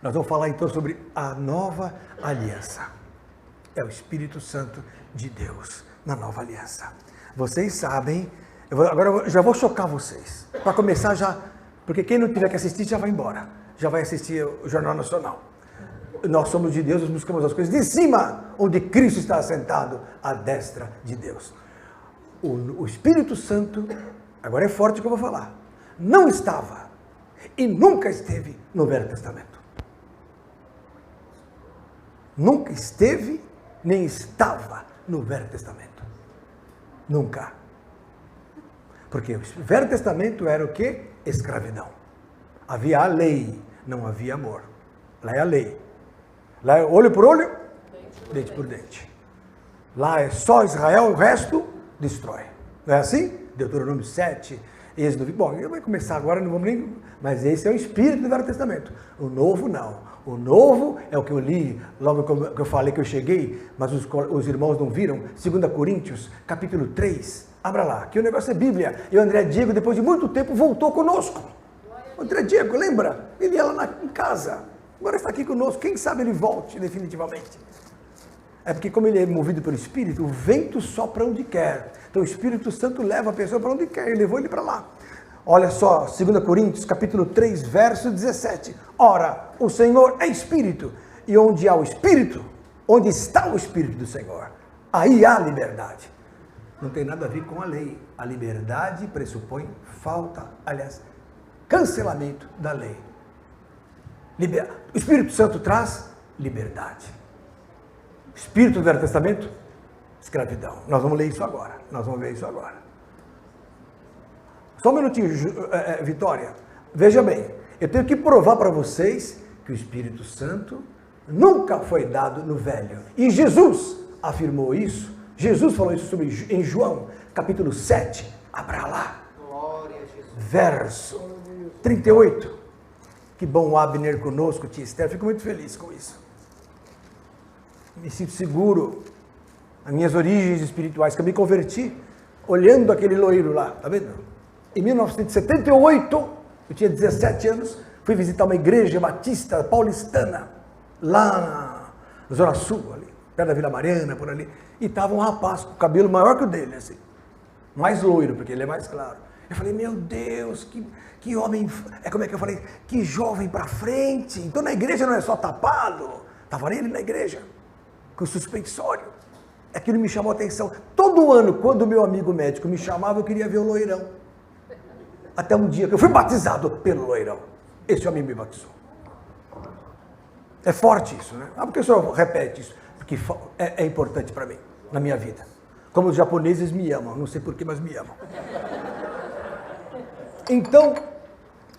Nós vamos falar então sobre a nova aliança. É o Espírito Santo de Deus na nova aliança. Vocês sabem, agora eu já vou chocar vocês. Para começar já, porque quem não tiver que assistir já vai embora. Já vai assistir o Jornal Nacional. Nós somos de Deus, nós buscamos as coisas de cima, onde Cristo está assentado à destra de Deus. O Espírito Santo, agora é forte o que eu vou falar, não estava e nunca esteve no Velho Testamento. Nunca esteve, nem estava no Velho Testamento. Nunca. Porque o Velho Testamento era o quê? Escravidão. Havia a lei, não havia amor. Lá é a lei. Lá é olho por olho, dente por dente. Lá é só Israel, o resto destrói. Não é assim? Deuteronômio 7, Êxodo. Bom, vai começar agora, não vamos nem... Mas esse é o espírito do Velho Testamento. O Novo, não. O Novo é o que eu li, logo que eu falei que eu cheguei, mas os irmãos não viram. 2 Coríntios, capítulo 3. Abra lá, que o negócio é Bíblia. E o André Diego, depois de muito tempo, voltou conosco. O André Diego, lembra? Ele ia lá em casa. Agora está aqui conosco, quem sabe ele volte definitivamente. É porque como ele é movido pelo Espírito, o vento sopra onde quer. Então o Espírito Santo leva a pessoa para onde quer, ele levou ele para lá. Olha só, 2 Coríntios, capítulo 3, verso 17. Ora, o Senhor é Espírito, e onde há o Espírito, onde está o Espírito do Senhor, aí há liberdade. Não tem nada a ver com a lei. A liberdade pressupõe falta, aliás, cancelamento da lei. O Espírito Santo traz liberdade. Espírito do Velho Testamento, escravidão. Nós vamos ler isso agora. Nós vamos ver isso agora. Só um minutinho, Vitória. Veja bem, eu tenho que provar para vocês que o Espírito Santo nunca foi dado no Velho. E Jesus afirmou isso. Jesus falou isso em João, capítulo 7. Abra lá. Glória a Jesus. Verso 38. Que bom o Abner conosco, tia Esther. Fico muito feliz com isso. Me sinto seguro. As minhas origens espirituais, que eu me converti olhando aquele loiro lá, tá vendo? Em 1978, eu tinha 17 anos, fui visitar uma igreja batista paulistana, lá na Zona Sul, ali, perto da Vila Mariana, por ali, e estava um rapaz com o cabelo maior que o dele, assim, mais loiro, porque ele é mais claro. Eu falei, meu Deus, que homem, como é que eu falei? Que jovem para frente. Então na igreja não é só tapado, estava ele na igreja, com suspensório. Aquilo me chamou a atenção. Todo ano, quando o meu amigo médico me chamava, eu queria ver o loirão. Até um dia que eu fui batizado pelo loirão. Esse homem me batizou. É forte isso, né? Ah, por que o senhor repete isso? Porque é importante para mim, na minha vida. Como os japoneses me amam, não sei porquê, mas me amam. Então,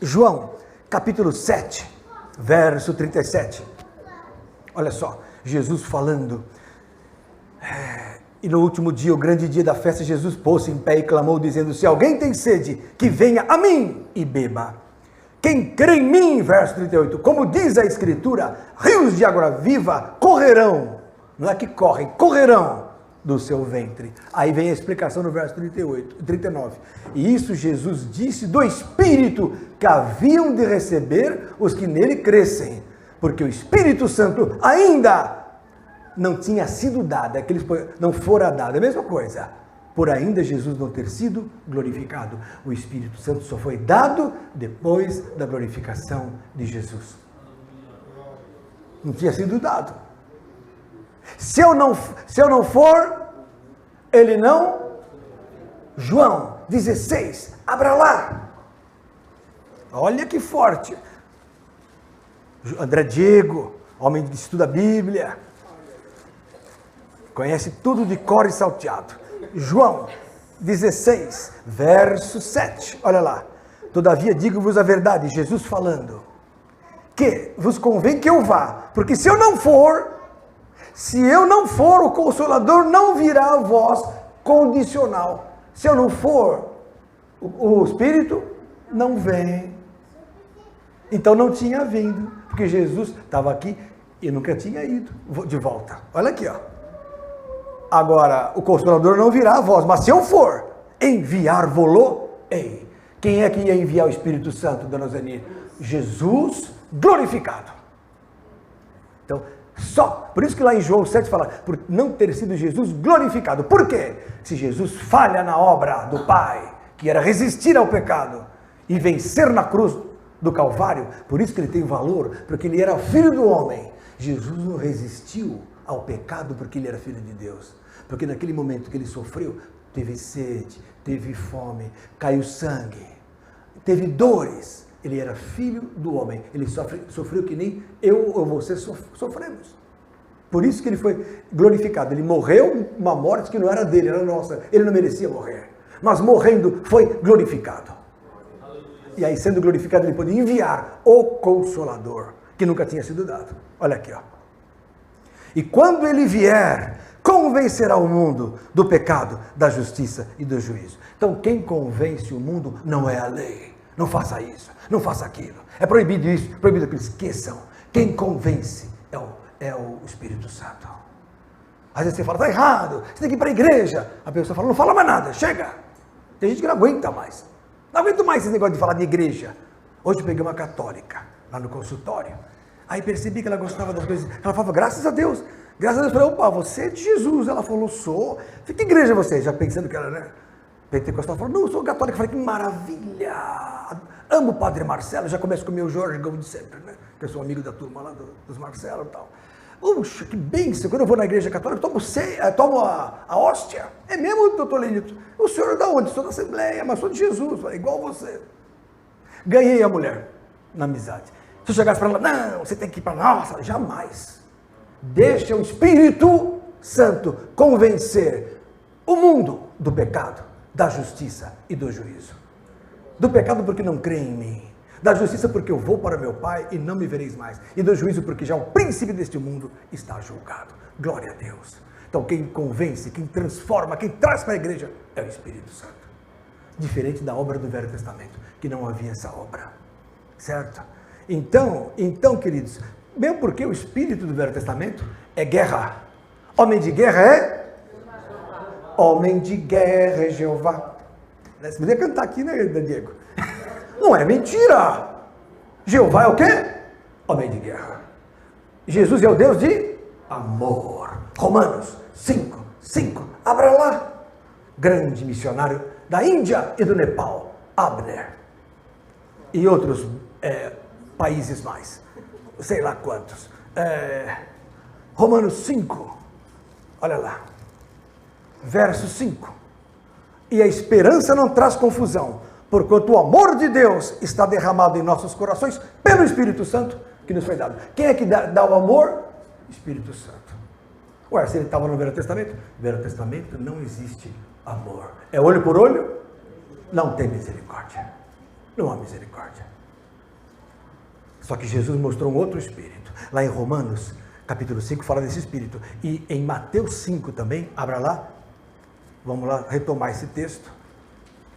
João, capítulo 7, verso 37. Olha só, Jesus falando. E no último dia, o grande dia da festa, Jesus pôs-se em pé e clamou, dizendo, se alguém tem sede, que venha a mim e beba. Quem crê em mim, verso 38, como diz a Escritura, rios de água viva correrão, não é que correm, correrão do seu ventre. Aí vem a explicação no verso 39. E isso Jesus disse do Espírito que haviam de receber os que nele crescem, porque o Espírito Santo ainda não tinha sido dado, não fora dado, é a mesma coisa, por ainda Jesus não ter sido glorificado. O Espírito Santo só foi dado depois da glorificação de Jesus. Não tinha sido dado. Se eu não for, ele não. João 16, abra lá. Olha que forte. André Diego, homem que estuda a Bíblia, conhece tudo de cor e salteado. João 16, verso 7. Olha lá. Todavia digo-vos a verdade, Jesus falando, que vos convém que eu vá, porque se eu não for, o Consolador não virá a vós condicional. Se eu não for, o Espírito não vem. Então não tinha vindo, porque Jesus estava aqui e nunca tinha ido de volta. Olha aqui, ó. Agora, o Consolador não virá a vós, mas se eu for, enviar-vos-lo-ei. Quem é que ia enviar o Espírito Santo, dona Zeni? Jesus glorificado. Então, só, por isso que lá em João 7 fala, por não ter sido Jesus glorificado. Por quê? Se Jesus falha na obra do Pai, que era resistir ao pecado e vencer na cruz do Calvário, por isso que ele tem valor, porque ele era filho do homem. Jesus não resistiu ao pecado porque ele era filho de Deus. Porque naquele momento que ele sofreu, teve sede, teve fome, caiu sangue, teve dores. Ele era filho do homem, ele sofreu que nem eu ou você sofremos. Por isso que ele foi glorificado. Ele morreu uma morte que não era dele, era nossa. Ele não merecia morrer. Mas morrendo foi glorificado. E aí, sendo glorificado, ele pôde enviar o Consolador, que nunca tinha sido dado. Olha aqui, ó. E quando ele vier, convencerá o mundo do pecado, da justiça e do juízo. Então, quem convence o mundo não é a lei. Não faça isso, não faça aquilo. É proibido isso, proibido aquilo. Esqueçam. Quem convence é o Espírito Santo. Às vezes você fala, está errado, você tem que ir para a igreja. A pessoa fala, não fala mais nada, chega. Tem gente que não aguenta mais. Não aguento mais esse negócio de falar de igreja. Hoje eu peguei uma católica lá no consultório. Aí percebi que ela gostava das coisas. Ela falava, graças a Deus. Graças a Deus. Eu falei, opa, você é de Jesus. Ela falou, sou. Que igreja você? Já pensando que era, né? Pentecostal. Falou, não, eu sou católica. Eu falei, que maravilha. Amo o Padre Marcelo. Já começo com o meu Jorge, como de sempre, né? Que eu sou amigo da turma lá dos Marcelo e tal. Puxa, que bênção. Quando eu vou na igreja católica, eu tomo a hóstia. É mesmo, doutor Lenito? O senhor é da onde? Sou da Assembleia, mas sou de Jesus. Falei, igual você. Ganhei a mulher na amizade. Se eu chegasse para ela, não, você tem que ir para nossa, jamais. Deixa o Espírito Santo convencer o mundo do pecado, da justiça e do juízo. Do pecado porque não crê em mim. Da justiça porque eu vou para meu Pai e não me vereis mais. E do juízo porque já o príncipe deste mundo está julgado. Glória a Deus. Então quem convence, quem transforma, quem traz para a igreja é o Espírito Santo. Diferente da obra do Velho Testamento, que não havia essa obra. Certo? Então, queridos, mesmo porque o espírito do Velho Testamento é guerra. Homem de guerra é? Homem de guerra é Jeová. Você podia cantar aqui, né, Diego? Não é mentira. Jeová é o quê? Homem de guerra. Jesus é o Deus de amor. Romanos 5:5. Abra lá. Grande missionário da Índia e do Nepal, Abner. E outros países mais. Sei lá quantos. Romanos 5. Olha lá. Verso 5. E a esperança não traz confusão, porquanto o amor de Deus está derramado em nossos corações pelo Espírito Santo que nos foi dado. Quem é que dá o amor? Espírito Santo. Ué, se ele estava no Velho Testamento? No Velho Testamento não existe amor. É olho por olho? Não tem misericórdia. Não há misericórdia. Só que Jesus mostrou um outro Espírito. Lá em Romanos, capítulo 5, fala desse Espírito. E em Mateus 5 também, abra lá. Vamos lá retomar esse texto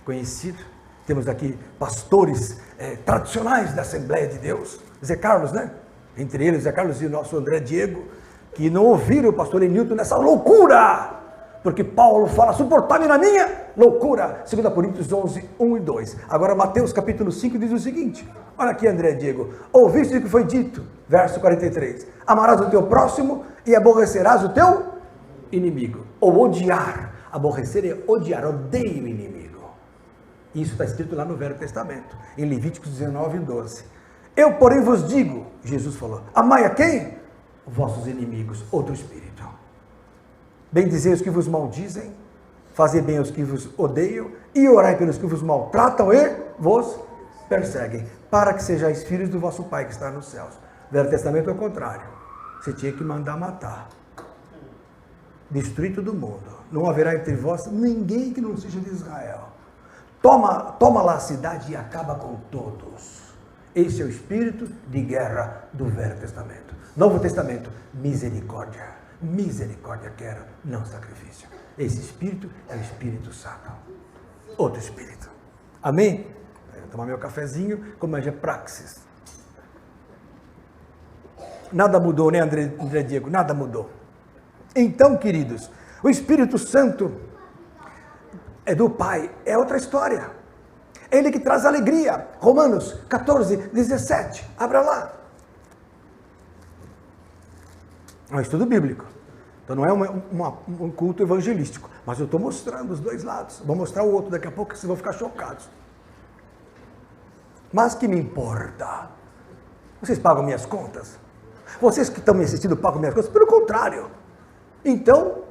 conhecido. Temos aqui pastores tradicionais da Assembleia de Deus. Zé Carlos, né? Entre eles, Zé Carlos e o nosso André Diego, que não ouviram o pastor Enilton nessa loucura. Porque Paulo fala, suportai-me na minha loucura. 2 Coríntios 11, 1 e 2. Agora Mateus capítulo 5 diz o seguinte. Olha aqui, André Diego. Ouviste o que foi dito? Verso 43. Amarás o teu próximo e aborrecerás o teu inimigo. Ou odiar. Aborrecer é odiar, odeio o inimigo. Isso está escrito lá no Velho Testamento, em Levíticos 19, 12. Eu, porém, vos digo, Jesus falou, amai a quem? Vossos inimigos, outro Espírito. Bendizei os que vos maldizem, fazei bem aos que vos odeiam, e orai pelos que vos maltratam e vos perseguem, para que sejais filhos do vosso Pai que está nos céus. Velho Testamento é o contrário. Você tinha que mandar matar. Destruir todo mundo. Não haverá entre vós ninguém que não seja de Israel. Toma lá a cidade e acaba com todos. Esse é o espírito de guerra do Velho Testamento. Novo Testamento, misericórdia. Misericórdia quero, não sacrifício. Esse espírito é o Espírito Santo. Outro espírito. Amém? Eu vou tomar meu cafezinho, como é praxis. Nada mudou, né, André Diego? Nada mudou. Então, queridos, o Espírito Santo é do Pai, é outra história. É Ele que traz alegria. Romanos 14, 17. Abra lá. É um estudo bíblico. Então não é um culto evangelístico. Mas eu estou mostrando os dois lados. Vou mostrar o outro daqui a pouco, vocês vão ficar chocados. Mas que me importa? Vocês pagam minhas contas? Vocês que estão me assistindo pagam minhas contas? Pelo contrário. Então,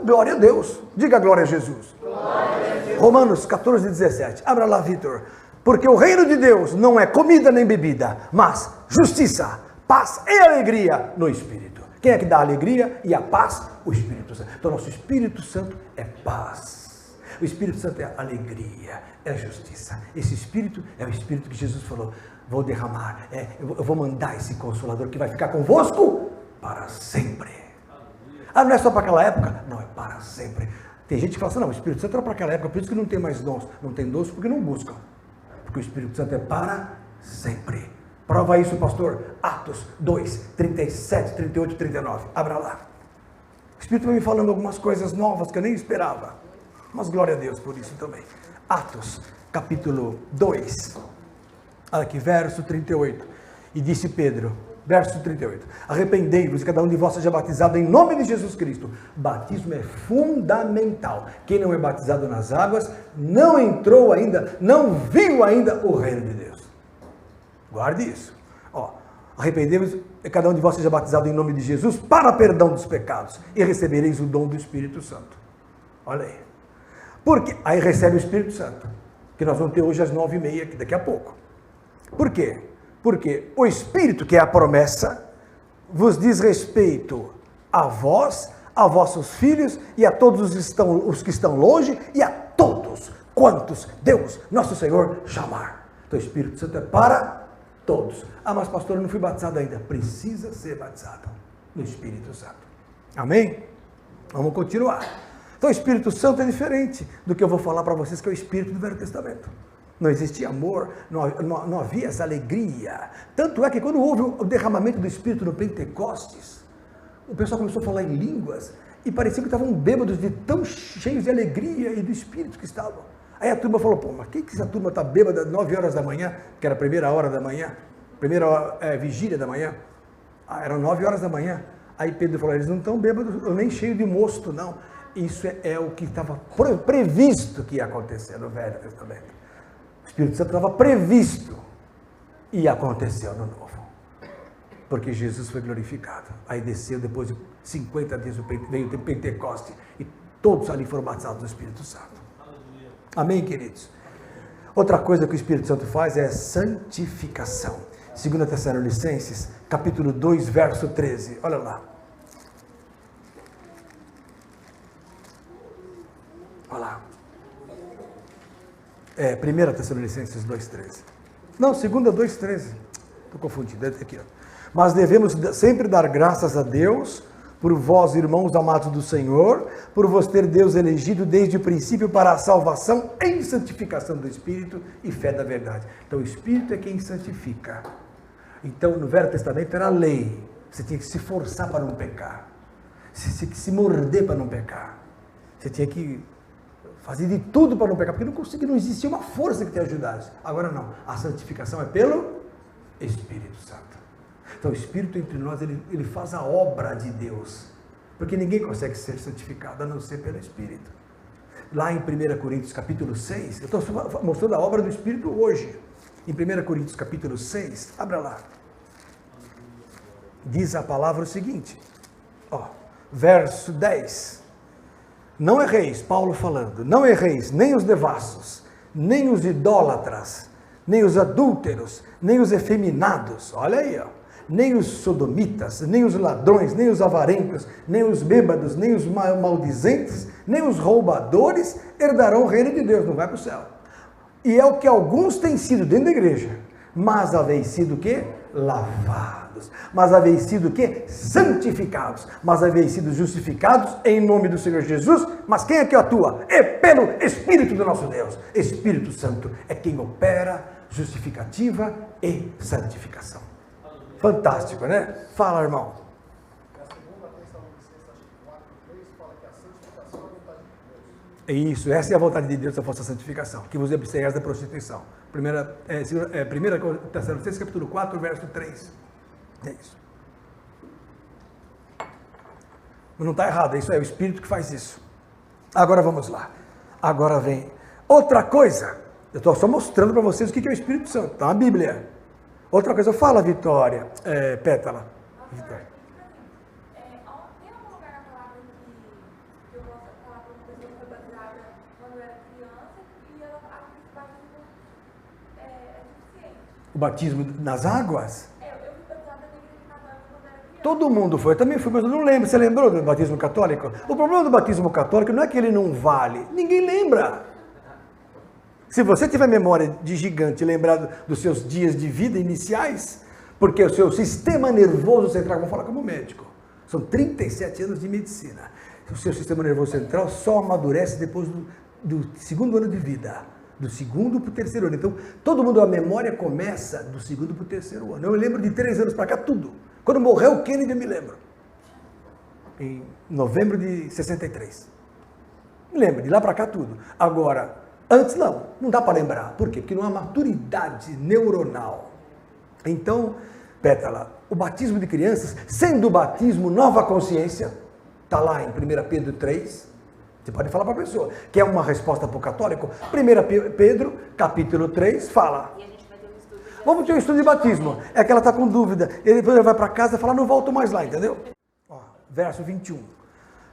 glória a Deus. Diga glória a Jesus. Glória a Jesus. Romanos 14, 17. Abra lá, Vitor. Porque o reino de Deus não é comida nem bebida, mas justiça, paz e alegria no Espírito. Quem é que dá a alegria e a paz? O Espírito Santo. Então, nosso Espírito Santo é paz. O Espírito Santo é alegria, é justiça. Esse Espírito é o Espírito que Jesus falou, vou derramar, eu vou mandar esse Consolador que vai ficar convosco para sempre. Ah, não é só para aquela época? Não, é para sempre. Tem gente que fala assim, não, o Espírito Santo era para aquela época, por isso que não tem mais dons. Não tem dons porque não buscam. Porque o Espírito Santo é para sempre. Prova isso, pastor. Atos 2, 37, 38, 39. Abra lá. O Espírito vai me falando algumas coisas novas que eu nem esperava. Mas glória a Deus por isso também. Atos, capítulo 2. Olha aqui, verso 38. E disse Pedro, verso 38. Arrependei-vos e cada um de vós seja batizado em nome de Jesus Cristo. Batismo é fundamental. Quem não é batizado nas águas, não entrou ainda, não viu ainda o reino de Deus. Guarde isso. Arrependei-vos e cada um de vós seja batizado em nome de Jesus para perdão dos pecados e recebereis o dom do Espírito Santo. Olha aí. Porque aí recebe o Espírito Santo, que nós vamos ter hoje às 9h30, daqui a pouco. Por quê? Porque o Espírito, que é a promessa, vos diz respeito a vós, a vossos filhos e a todos os que estão longe e a todos quantos Deus, nosso Senhor, chamar. Então o Espírito Santo é para todos. Ah, mas pastor, eu não fui batizado ainda. Precisa ser batizado no Espírito Santo. Amém? Vamos continuar. Então o Espírito Santo é diferente do que eu vou falar para vocês, que é o Espírito do Velho Testamento. Não existia amor, não havia essa alegria. Tanto é que quando houve o derramamento do Espírito no Pentecostes, o pessoal começou a falar em línguas e parecia que estavam bêbados de tão cheios de alegria e do Espírito que estavam. Aí a turma falou, pô, mas que essa turma está bêbada 9 horas da manhã, que era a primeira hora da manhã, vigília da manhã, eram 9 horas da manhã. Aí Pedro falou, eles não estão bêbados, nem cheios de mosto, não. Isso é o que estava previsto que ia acontecer no Velho Testamento. O Espírito Santo estava previsto e aconteceu no Novo. Porque Jesus foi glorificado. Aí desceu, depois de 50 dias veio o Pentecoste e todos ali foram batizados no Espírito Santo. Amém, queridos? Outra coisa que o Espírito Santo faz é santificação. 2 Tessalonicenses, capítulo 2, verso 13. Olha lá. Olha lá. 1 Tessalonicenses 2,13. Não, 2, 2,13. Estou confundido. Aqui, ó. Mas devemos sempre dar graças a Deus por vós, irmãos amados do Senhor, por vos ter Deus elegido desde o princípio para a salvação em santificação do Espírito e fé da verdade. Então o Espírito é quem santifica. Então no Velho Testamento era lei. Você tinha que se forçar para não pecar. Você tinha que se morder para não pecar. Você tinha que fazer de tudo para não pecar, porque não existia uma força que te ajudasse. Agora não, a santificação é pelo Espírito Santo. Então o Espírito entre nós, ele faz a obra de Deus, porque ninguém consegue ser santificado a não ser pelo Espírito. Lá em 1 Coríntios capítulo 6, eu estou mostrando a obra do Espírito hoje. Em 1 Coríntios capítulo 6, abra lá. Diz a palavra o seguinte, verso 10. Não erreis, Paulo falando, não erreis nem os devassos, nem os idólatras, nem os adúlteros, nem os efeminados, olha aí, nem os sodomitas, nem os ladrões, nem os avarentos, nem os bêbados, nem os maldizentes, nem os roubadores herdarão o reino de Deus, não vai para o céu. E é o que alguns têm sido dentro da igreja, mas haveis sido o quê? Lavados, mas haveis sido o quê? Santificados, mas haveis sido justificados em nome do Senhor Jesus. Mas quem é que atua? É pelo Espírito do nosso Deus. Espírito Santo é quem opera justificativa e santificação. Fantástico, né? Fala, irmão. Isso, essa é a vontade de Deus, a vossa santificação, que vos abstenhais da prostituição. 1 Tessalonicenses capítulo 4, verso 3. É isso. Não está errado, isso é o Espírito que faz isso. Agora vamos lá. Agora vem outra coisa. Eu estou só mostrando para vocês o que é o Espírito Santo. Está na Bíblia. Outra coisa, fala, Vitória. Pétala. Vitória. Tem algum lugar na palavra que eu possa falar para uma pessoa que foi batizada quando era criança e ela acha que esse batismo é suficiente? O batismo nas águas? Eu fui batizada na igreja católica quando era criança. Todo mundo foi, eu também fui, mas eu não lembro. Você lembrou do batismo católico? O problema do batismo católico não é que ele não vale, ninguém lembra. Se você tiver memória de gigante, lembrado dos seus dias de vida iniciais, porque o seu sistema nervoso central, vamos falar como médico, são 37 anos de medicina. O seu sistema nervoso central só amadurece depois do segundo ano de vida. Do segundo para o terceiro ano. Então, todo mundo, a memória começa do segundo para o terceiro ano. Eu me lembro de 3 anos para cá, tudo. Quando morreu o Kennedy, eu me lembro. Em novembro de 63. Me lembro, de lá para cá, tudo. Agora, antes não dá para lembrar. Por quê? Porque não há maturidade neuronal. Então, Pétala, o batismo de crianças, sendo o batismo nova consciência, está lá em 1 Pedro 3, você pode falar para a pessoa, que é uma resposta para o católico. 1 Pedro, capítulo 3, fala. E a gente vai ter um estudo. Vamos ter um estudo de batismo. É que ela está com dúvida. E depois ela vai para casa e fala, não volto mais lá, entendeu? Ó, verso 21.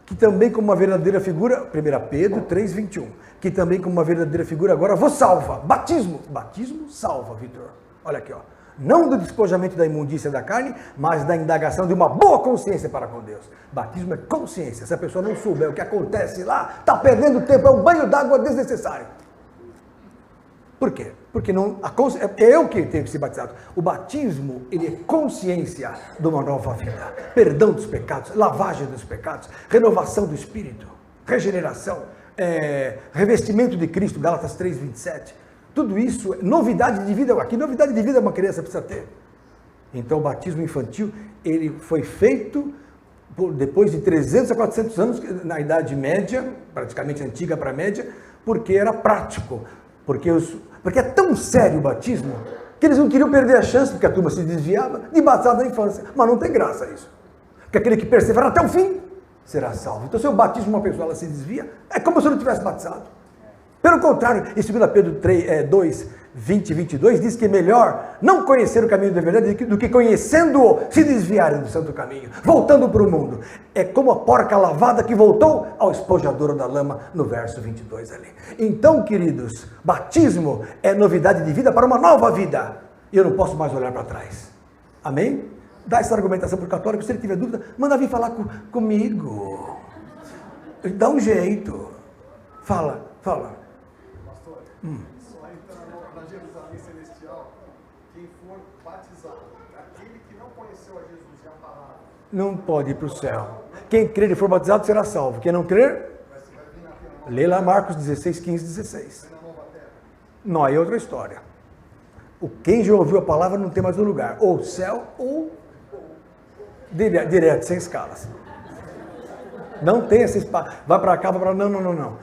Que também como uma verdadeira figura, 1 Pedro 3, 21. Que também como uma verdadeira figura agora vos salva. Batismo. Batismo salva, Vitor. Olha aqui, ó. Não do despojamento da imundícia da carne, mas da indagação de uma boa consciência para com Deus. Batismo é consciência. Se a pessoa não souber o que acontece lá, está perdendo tempo, é um banho d'água desnecessário. Por quê? Porque não, é eu que tenho que ser batizado. O batismo, ele é consciência de uma nova vida. Perdão dos pecados, lavagem dos pecados, renovação do espírito, regeneração, revestimento de Cristo, Gálatas 3, 27. Tudo isso, novidade de vida. Aqui, novidade de vida uma criança precisa ter. Então, o batismo infantil, ele foi feito depois de 300 a 400 anos, na Idade Média, praticamente antiga para a média, porque era prático. Porque é tão sério o batismo, que eles não queriam perder a chance, porque a turma se desviava, de batizar na infância. Mas não tem graça isso. Porque aquele que perseverar até o fim, será salvo. Então, se eu batismo uma pessoa, ela se desvia, é como se eu não tivesse batizado. Pelo contrário, em 2 Pedro 2, 20 e 22, diz que é melhor não conhecer o caminho da verdade do que conhecendo-o, se desviarem do santo caminho, voltando para o mundo. É como a porca lavada que voltou ao esponjadouro da lama, no verso 22 ali. Então, queridos, batismo é novidade de vida para uma nova vida. E eu não posso mais olhar para trás. Amém? Dá essa argumentação para o católico, se ele tiver dúvida, manda vir falar comigo. Dá um jeito. Fala. Pastor, só entra na Jerusalém Celestial quem for batizado. Aquele que não conheceu a Jesus e a palavra. Não pode ir para o céu. Quem crer e for batizado será salvo. Quem não crer, lê lá Marcos 16, 15, 16. Não, aí é outra história. Quem já ouviu a palavra não tem mais um lugar. Ou céu ou direto, sem escalas. Não tem essa espaço. Vai para cá, vai para lá. Não.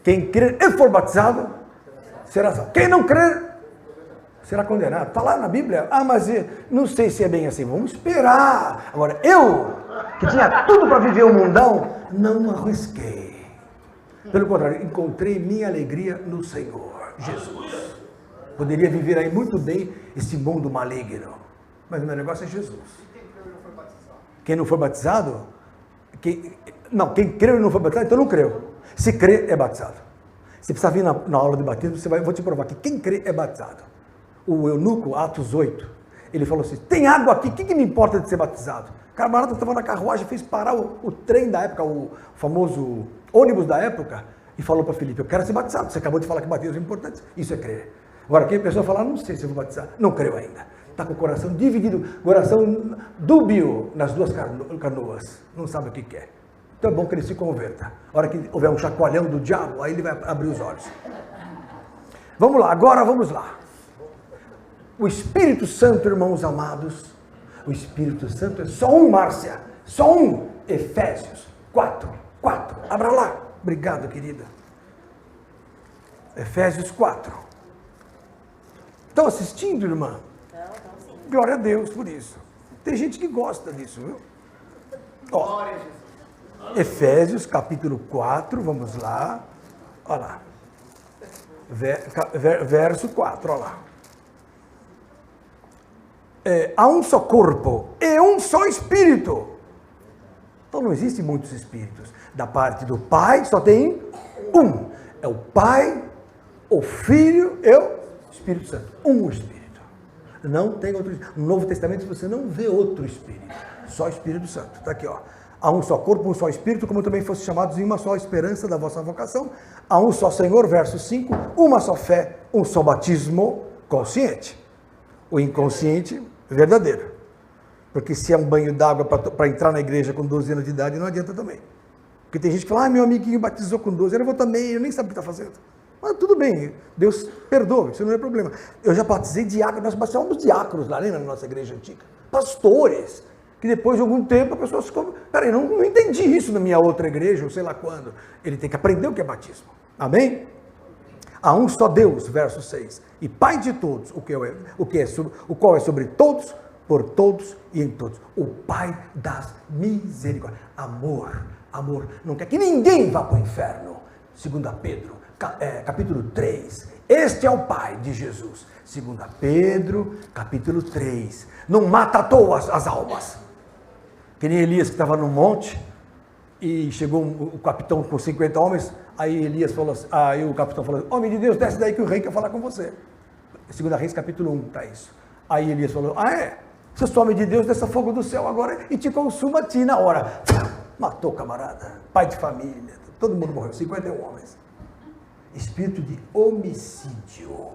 Quem crer e for batizado, será salvo. Quem não crer, será condenado. Está lá na Bíblia. Mas não sei se é bem assim. Vamos esperar. Agora, eu, que tinha tudo para viver o mundão, não arrisquei. Pelo contrário, encontrei minha alegria no Senhor, Jesus. Poderia viver aí muito bem esse mundo maligno. Mas o meu negócio é Jesus. Quem não foi batizado? Quem creu e não foi batizado, então não creu. Se crê, é batizado. Se precisar vir na aula de batismo, vou te provar que quem crê é batizado. O eunuco, Atos 8, ele falou assim, tem água aqui, o que me importa de ser batizado? O camarada estava na carruagem, fez parar o trem da época, o famoso ônibus da época, e falou para Filipe, eu quero ser batizado. Você acabou de falar que batismo é importante. Isso é crer. Agora, quem a pessoa fala, não sei se eu vou batizar, não creu ainda. Está com o coração dividido, coração dúbio nas duas canoas, não sabe o que quer. Então é bom que ele se converta. A hora que houver um chacoalhão do diabo, aí ele vai abrir os olhos. Vamos lá, agora vamos lá. O Espírito Santo, irmãos amados, o Espírito Santo é só um, Márcia, só um. Efésios 4. Abra lá. Obrigado, querida. Efésios 4. Estão assistindo, irmã? Não, sim. Glória a Deus por isso. Tem gente que gosta disso, viu? Ó. Efésios capítulo 4, vamos lá. Olha lá. Verso 4, olha lá. Há um só corpo e um só espírito. Então não existem muitos espíritos. Da parte do Pai só tem um. É o Pai, o Filho e o Espírito Santo. Um Espírito. Não tem outro. No Novo Testamento você não vê outro Espírito. Só Espírito Santo. Está aqui, ó. Há um só corpo, um só Espírito, como também fosse chamados em uma só esperança da vossa vocação. Há um só Senhor, verso 5. Uma só fé, um só batismo consciente. O inconsciente, verdadeiro. Porque se é um banho d'água para entrar na igreja com 12 anos de idade, não adianta também. Porque tem gente que fala, meu amiguinho batizou com 12, eu vou também, eu nem sabe o que está fazendo. Mas tudo bem, Deus perdoa, isso não é problema. Eu já batizei diácono, nós batizamos diáconos lá, lembra, na nossa igreja antiga? Pastores, que depois de algum tempo a pessoa se... Peraí, não entendi isso na minha outra igreja, ou sei lá quando. Ele tem que aprender o que é batismo. Amém? Há um só Deus, verso 6, e Pai de todos, o qual é sobre todos, por todos e em todos. O Pai das misericórdias. Amor. Não quer que ninguém vá para o inferno. 2 Pedro, capítulo 3. Este é o Pai de Jesus. 2 Pedro, capítulo 3. Não mata à toa as almas. Que nem Elias que estava no monte e chegou o capitão com 50 homens. Aí Elias falou assim, aí o capitão falou, homem de Deus, desce daí que o rei quer falar com você. 2 Reis, capítulo 1, está isso. Aí Elias falou, se eu sou homem de Deus, desça fogo do céu agora e te consuma a ti na hora. Matou o camarada, pai de família, todo mundo morreu, 51 homens. Espírito de homicídio.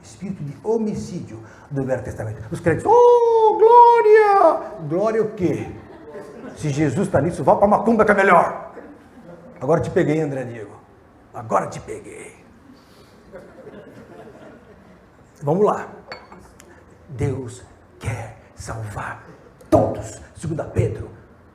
Espírito de homicídio do Velho Testamento. Os crentes, glória! Glória o quê? Se Jesus está nisso, vá para a macumba que é melhor. Agora te peguei, André Diego. Agora te peguei. Vamos lá. Deus quer salvar todos. 2 Pedro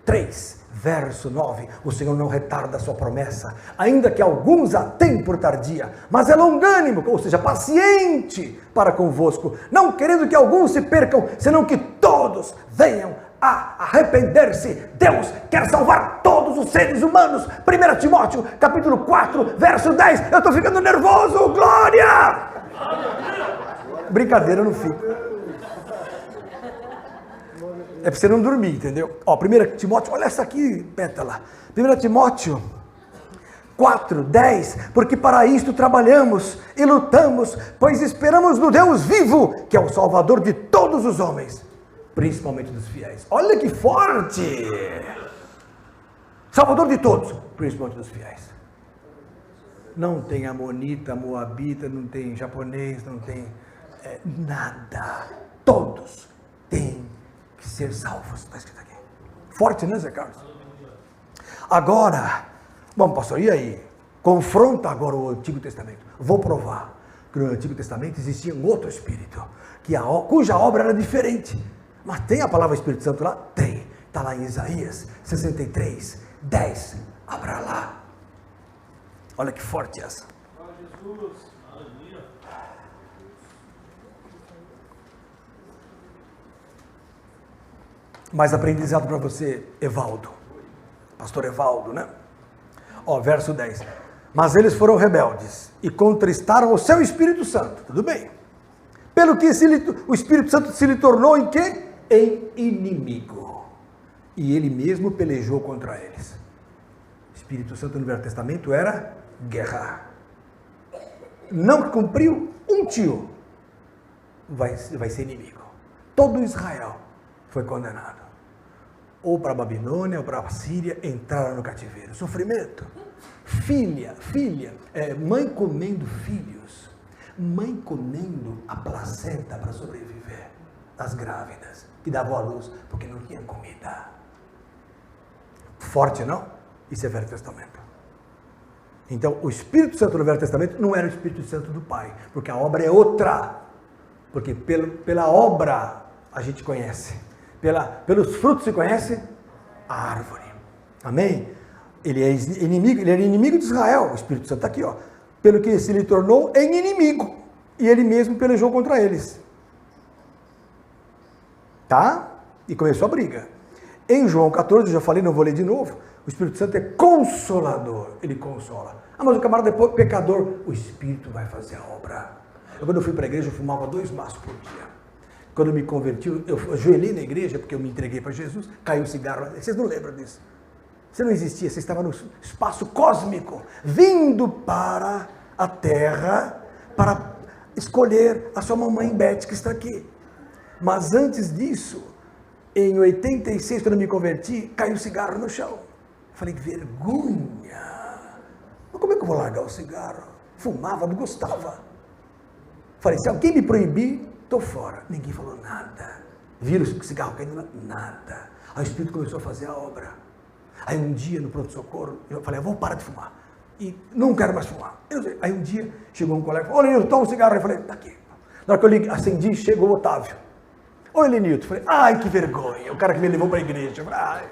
3, verso 9. O Senhor não retarda a sua promessa, ainda que alguns a tenham por tardia, mas é longânimo, ou seja, paciente para convosco, não querendo que alguns se percam, senão que todos venham a arrepender-se. Deus quer salvar todos os seres humanos. 1 Timóteo, capítulo 4, verso 10. Eu estou ficando nervoso, glória! Brincadeira, eu não fico. É para você não dormir, entendeu? 1 Timóteo, olha essa aqui, pétala. 1 Timóteo 4, 10. Porque para isto trabalhamos e lutamos, pois esperamos no Deus vivo, que é o Salvador de todos os homens, principalmente dos fiéis. Olha que forte! Salvador de todos, principalmente dos fiéis. Não tem amonita, moabita, não tem japonês, não tem nada. Todos têm que ser salvos. Está escrito aqui. Forte, né, Zé Carlos? Agora, bom, pastor, e aí? Confronta agora o Antigo Testamento. Vou provar que no Antigo Testamento existia um outro Espírito, cuja obra era diferente. Mas tem a palavra Espírito Santo lá? Tem. Está lá em Isaías 63, 10. Abra lá. Olha que forte essa. Jesus. Mais aprendizado para você, Evaldo. Pastor Evaldo, né? Verso 10. Mas eles foram rebeldes e contristaram o seu Espírito Santo. Tudo bem. Pelo que o Espírito Santo se lhe tornou em quê? Em inimigo. E ele mesmo pelejou contra eles. O Espírito Santo no Velho Testamento era guerra. Não cumpriu um tio, vai ser inimigo. Todo Israel foi condenado. Ou para a Babilônia, ou para a Síria, entraram no cativeiro. Sofrimento. Mãe comendo filhos. Mãe comendo a placenta para sobreviver. As grávidas, que davam à luz, porque não tinha comida. Forte, não? Isso é Velho Testamento. Então, o Espírito Santo no Velho Testamento não era o Espírito Santo do Pai, porque a obra é outra. Porque pela obra a gente conhece. Pelos frutos se conhece a árvore. Amém? Ele era inimigo de Israel. O Espírito Santo está aqui, pelo que se lhe tornou em inimigo. E ele mesmo pelejou contra eles. Tá? E começou a briga. Em João 14, eu já falei, não vou ler de novo, o Espírito Santo é consolador, ele consola. Ah, mas o camarada é pecador, o Espírito vai fazer a obra. Quando eu fui para a igreja, eu fumava 2 maços por dia. Quando eu me converti, eu ajoelhei na igreja, porque eu me entreguei para Jesus, caiu o cigarro. Vocês não lembram disso? Você não existia, você estava no espaço cósmico, vindo para a Terra, para escolher a sua mamãe Beth, que está aqui. Mas antes disso, em 86, quando eu me converti, caiu o cigarro no chão. Eu falei, que vergonha! Mas como é que eu vou largar o cigarro? Fumava, não gostava. Falei, se alguém me proibir, estou fora. Ninguém falou nada. Viram o cigarro caindo? Nada. Aí o Espírito começou a fazer a obra. Aí um dia, no pronto-socorro, eu falei, eu vou parar de fumar. E não quero mais fumar. Aí um dia, chegou um colega, olha, eu tomo um cigarro. Eu falei, tá aqui. Na hora que eu acendi, chegou o Otávio. Oi, Lenilton. Falei, ai, que vergonha. O cara que me levou para a igreja. Falei, ai.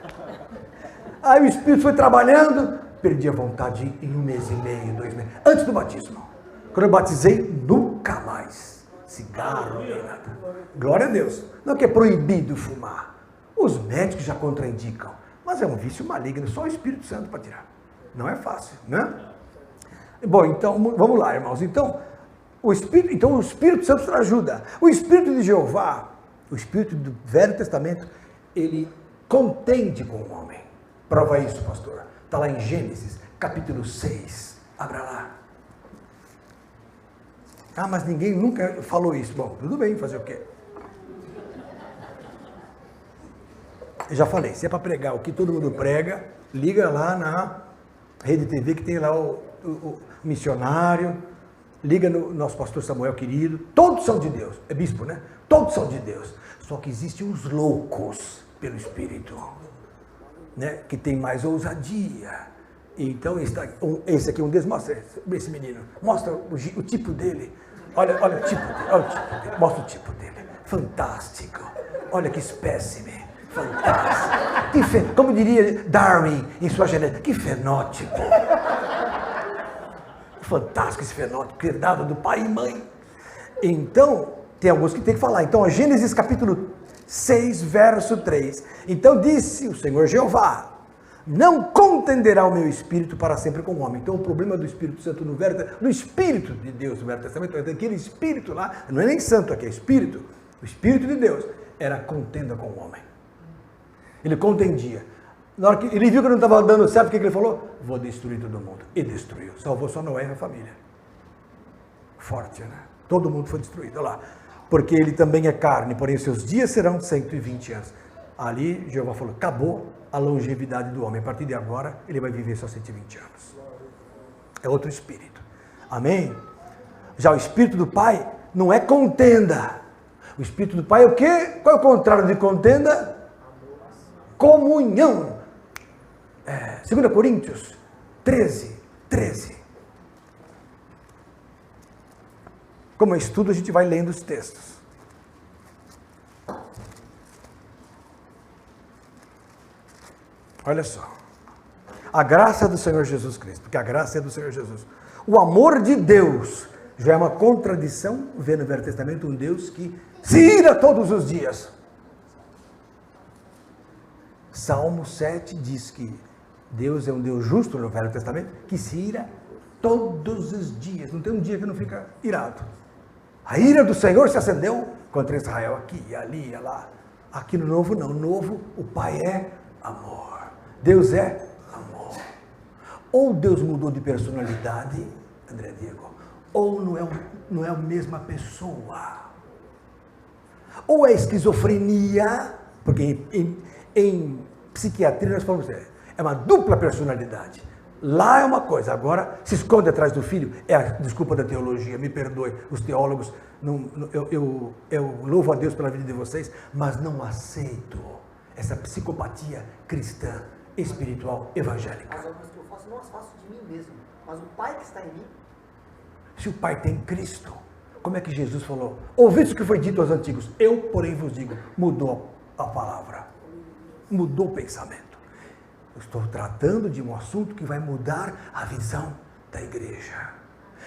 Aí o Espírito foi trabalhando, perdi a vontade em 1 mês e meio, 2 meses. Antes do batismo. Quando eu batizei, nunca mais. Cigarro, nem nada. Glória a Deus. Não é que é proibido fumar. Os médicos já contraindicam. Mas é um vício maligno, só o Espírito Santo para tirar. Não é fácil, né? Bom, então, vamos lá, irmãos. Então, o Espírito Santo nos ajuda. O Espírito de Jeová, o Espírito do Velho Testamento, ele contende com o homem. Prova isso, pastor. Está lá em Gênesis, capítulo 6. Abra lá. Ah, mas ninguém nunca falou isso. Bom, tudo bem, fazer o quê? Eu já falei, se é para pregar o que todo mundo prega, liga lá na Rede TV, que tem lá o missionário, liga no nosso pastor Samuel querido, todos são de Deus, é bispo, né? Todos são de Deus, só que existem os loucos pelo Espírito, né? Que tem mais ousadia. Então, esse aqui é um deles, mostra esse menino, mostra o tipo dele, olha o tipo dele, mostra o tipo dele, fantástico, olha que espécime. Fantástico. Como diria Darwin em sua genética, que fenótipo. Fantástico esse fenótipo, herdado do pai e mãe. Então, tem alguns que tem que falar. Então, Gênesis capítulo 6, verso 3. Então disse o Senhor Jeová, não contenderá o meu espírito para sempre com o homem. Então o problema do Espírito Santo no Espírito de Deus no Velho Testamento, aquele espírito lá, não é nem santo aqui, é espírito. O Espírito de Deus era contenda com o homem. Ele contendia. Na hora que ele viu que não estava dando certo, o que ele falou? Vou destruir todo mundo. E destruiu. Salvou só Noé e a família. Forte, né? Todo mundo foi destruído. Olha lá. Porque ele também é carne, porém seus dias serão 120 anos. Ali, Jeová falou, acabou a longevidade do homem. A partir de agora, ele vai viver só 120 anos. É outro espírito. Amém? Já o espírito do Pai não é contenda. O espírito do Pai é o quê? Qual é o contrário de contenda? Comunhão. 2 Coríntios 13. Como estudo, a gente vai lendo os textos. Olha só. A graça do Senhor Jesus Cristo, porque a graça é do Senhor Jesus. O amor de Deus já é uma contradição, vê no Velho Testamento um Deus que se ira todos os dias. Salmo 7 diz que Deus é um Deus justo no Velho Testamento, que se ira todos os dias. Não tem um dia que não fica irado. A ira do Senhor se acendeu contra Israel, aqui, ali, lá. Aqui no Novo não. No Novo, o Pai é amor. Deus é amor. Ou Deus mudou de personalidade, André Diego, ou não é a mesma pessoa. Ou é esquizofrenia, porque em psiquiatria nós falamos, é uma dupla personalidade. Lá é uma coisa, agora se esconde atrás do filho, é a desculpa da teologia, me perdoe, os teólogos, eu louvo a Deus pela vida de vocês, mas não aceito essa psicopatia cristã, espiritual, evangélica. As obras que eu faço, não as faço de mim mesmo, mas o Pai que está em mim. Se o Pai tem Cristo, como é que Jesus falou? Ouvides o que foi dito aos antigos, eu, porém, vos digo, mudou a palavra, mudou o pensamento. Eu estou tratando de um assunto que vai mudar a visão da igreja.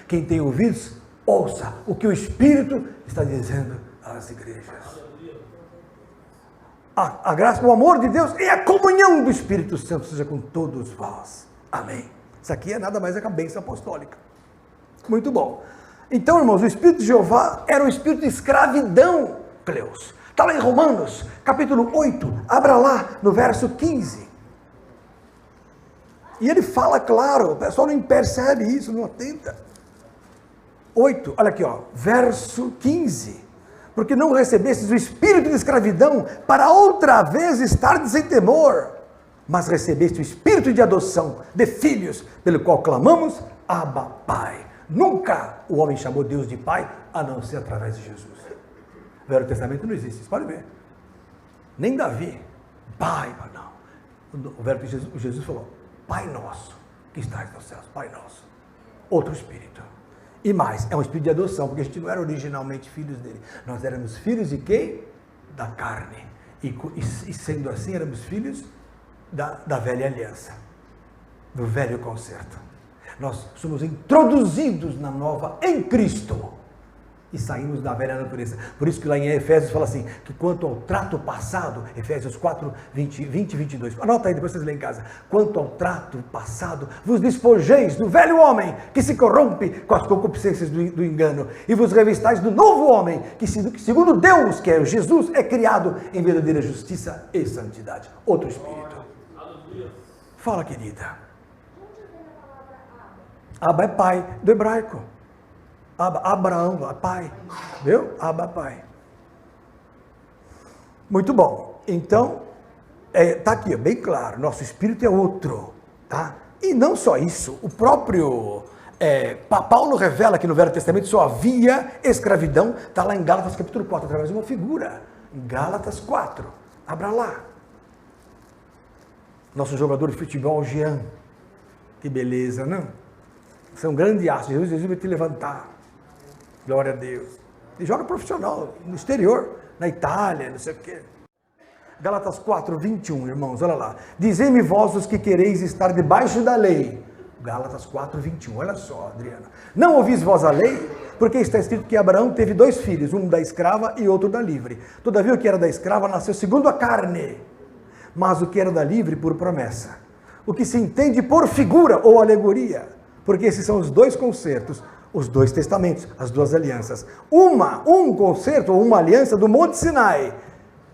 Quem tem ouvidos, ouça o que o Espírito está dizendo às igrejas. a graça, o amor de Deus e a comunhão do Espírito Santo seja com todos vós. Amém. Isso aqui é nada mais do que a bênção apostólica. Muito bom. Então, irmãos, o Espírito de Jeová era um espírito de escravidão, Cleus. Está lá em Romanos, capítulo 8, abra lá no verso 15. E ele fala claro, o pessoal não percebe isso, não atenta. 8, olha aqui, ó, verso 15. Porque não recebestes o espírito de escravidão para outra vez estar sem temor, mas recebeste o espírito de adoção de filhos, pelo qual clamamos, Abba, Pai. Nunca o homem chamou Deus de Pai, a não ser através de Jesus. O Velho Testamento não existe, vocês podem ver. Nem Davi, Pai, não. O Velho Jesus falou, Pai nosso, que estás nos céus, Pai nosso. Outro espírito. E mais, é um espírito de adoção, porque a gente não era originalmente filhos dele. Nós éramos filhos de quem? Da carne. E sendo assim, éramos filhos da velha aliança, do velho concerto. Nós somos introduzidos na nova em Cristo e saímos da velha natureza. Por isso que lá em Efésios fala assim, que quanto ao trato passado, Efésios 4, 20 e 22, anota aí, depois vocês lêem em casa. Quanto ao trato passado, vos despojeis do velho homem, que se corrompe com as concupiscências do engano, e vos revistais do novo homem, que segundo Deus, que é Jesus, é criado em verdadeira justiça e santidade. Outro espírito. Fala, querida. Abba é pai, do hebraico. Abraão, pai. Viu? Abba, pai. Muito bom. Então, está aqui, bem claro. Nosso espírito é outro. Tá? E não só isso. O próprio Paulo revela que no Velho Testamento só havia escravidão. Está lá em Gálatas capítulo 4, através de uma figura. Gálatas 4. Abra lá. Nosso jogador de futebol, Jean. Que beleza, não? Você é um grande aço. Jesus vai te levantar. Glória a Deus. Ele joga profissional, no exterior, na Itália, não sei o quê. Gálatas 4, 21, irmãos, olha lá. Dizei-me vós os que quereis estar debaixo da lei. Gálatas 4, 21, olha só, Adriana. Não ouvis vós a lei? Porque está escrito que Abraão teve 2 filhos, um da escrava e outro da livre. Todavia o que era da escrava nasceu segundo a carne, mas o que era da livre por promessa. O que se entende por figura ou alegoria, porque esses são os 2 concertos, os 2 testamentos, as 2 alianças. Um concerto ou uma aliança do Monte Sinai,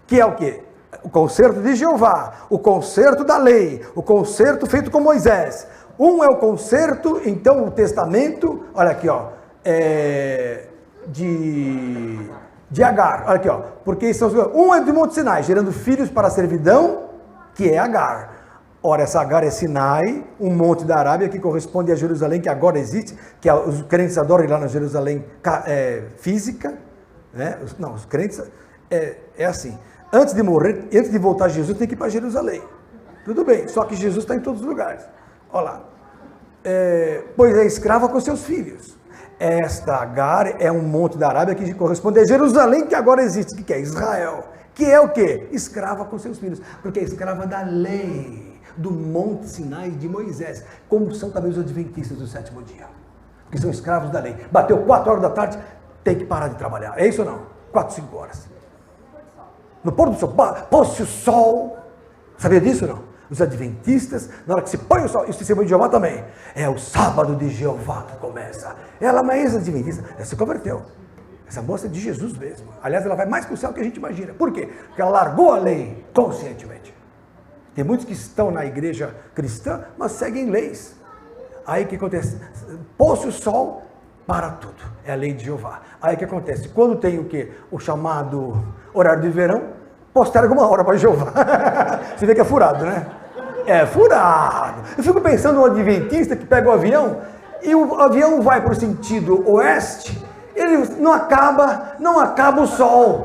que é o quê? O concerto de Jeová, o concerto da lei, o concerto feito com Moisés. Um é o concerto, então o testamento, olha aqui, ó, de Agar, olha aqui, ó, porque são um é do Monte Sinai, gerando filhos para a servidão, que é Agar. Ora, essa Agar é Sinai, um monte da Arábia que corresponde a Jerusalém, que agora existe, que os crentes adoram ir lá na Jerusalém física, né? Não, os crentes é assim, antes de morrer, antes de voltar Jesus, tem que ir para Jerusalém. Tudo bem, só que Jesus está em todos os lugares. Olha lá. Pois é escrava com seus filhos. Esta Agar é um monte da Arábia que corresponde a Jerusalém, que agora existe, que é Israel. Que é o quê? Escrava com seus filhos, porque é escrava da lei, do Monte Sinai de Moisés, como são também os adventistas do 7º dia, que são escravos da lei. Bateu 4 horas da tarde, tem que parar de trabalhar. É isso ou não? 4, 5 horas. No pôr do sol, pôs-se o sol. Sabia disso ou não? Os adventistas, na hora que se põe o sol, isso se de Jeová também, é o sábado de Jeová que começa. Ela é uma ex-adventista, ela se converteu. Essa moça é de Jesus mesmo. Aliás, ela vai mais para o céu do que a gente imagina. Por quê? Porque ela largou a lei conscientemente. Tem muitos que estão na igreja cristã, mas seguem leis. Aí o que acontece? Pôs-se o sol, para tudo. É a lei de Jeová. Aí o que acontece? Quando tem o quê? O chamado horário de verão, posterga 1 hora para Jeová. Você vê que é furado, né? É furado. Eu fico pensando no adventista que pega o avião e o avião vai para o sentido oeste, ele não acaba o sol.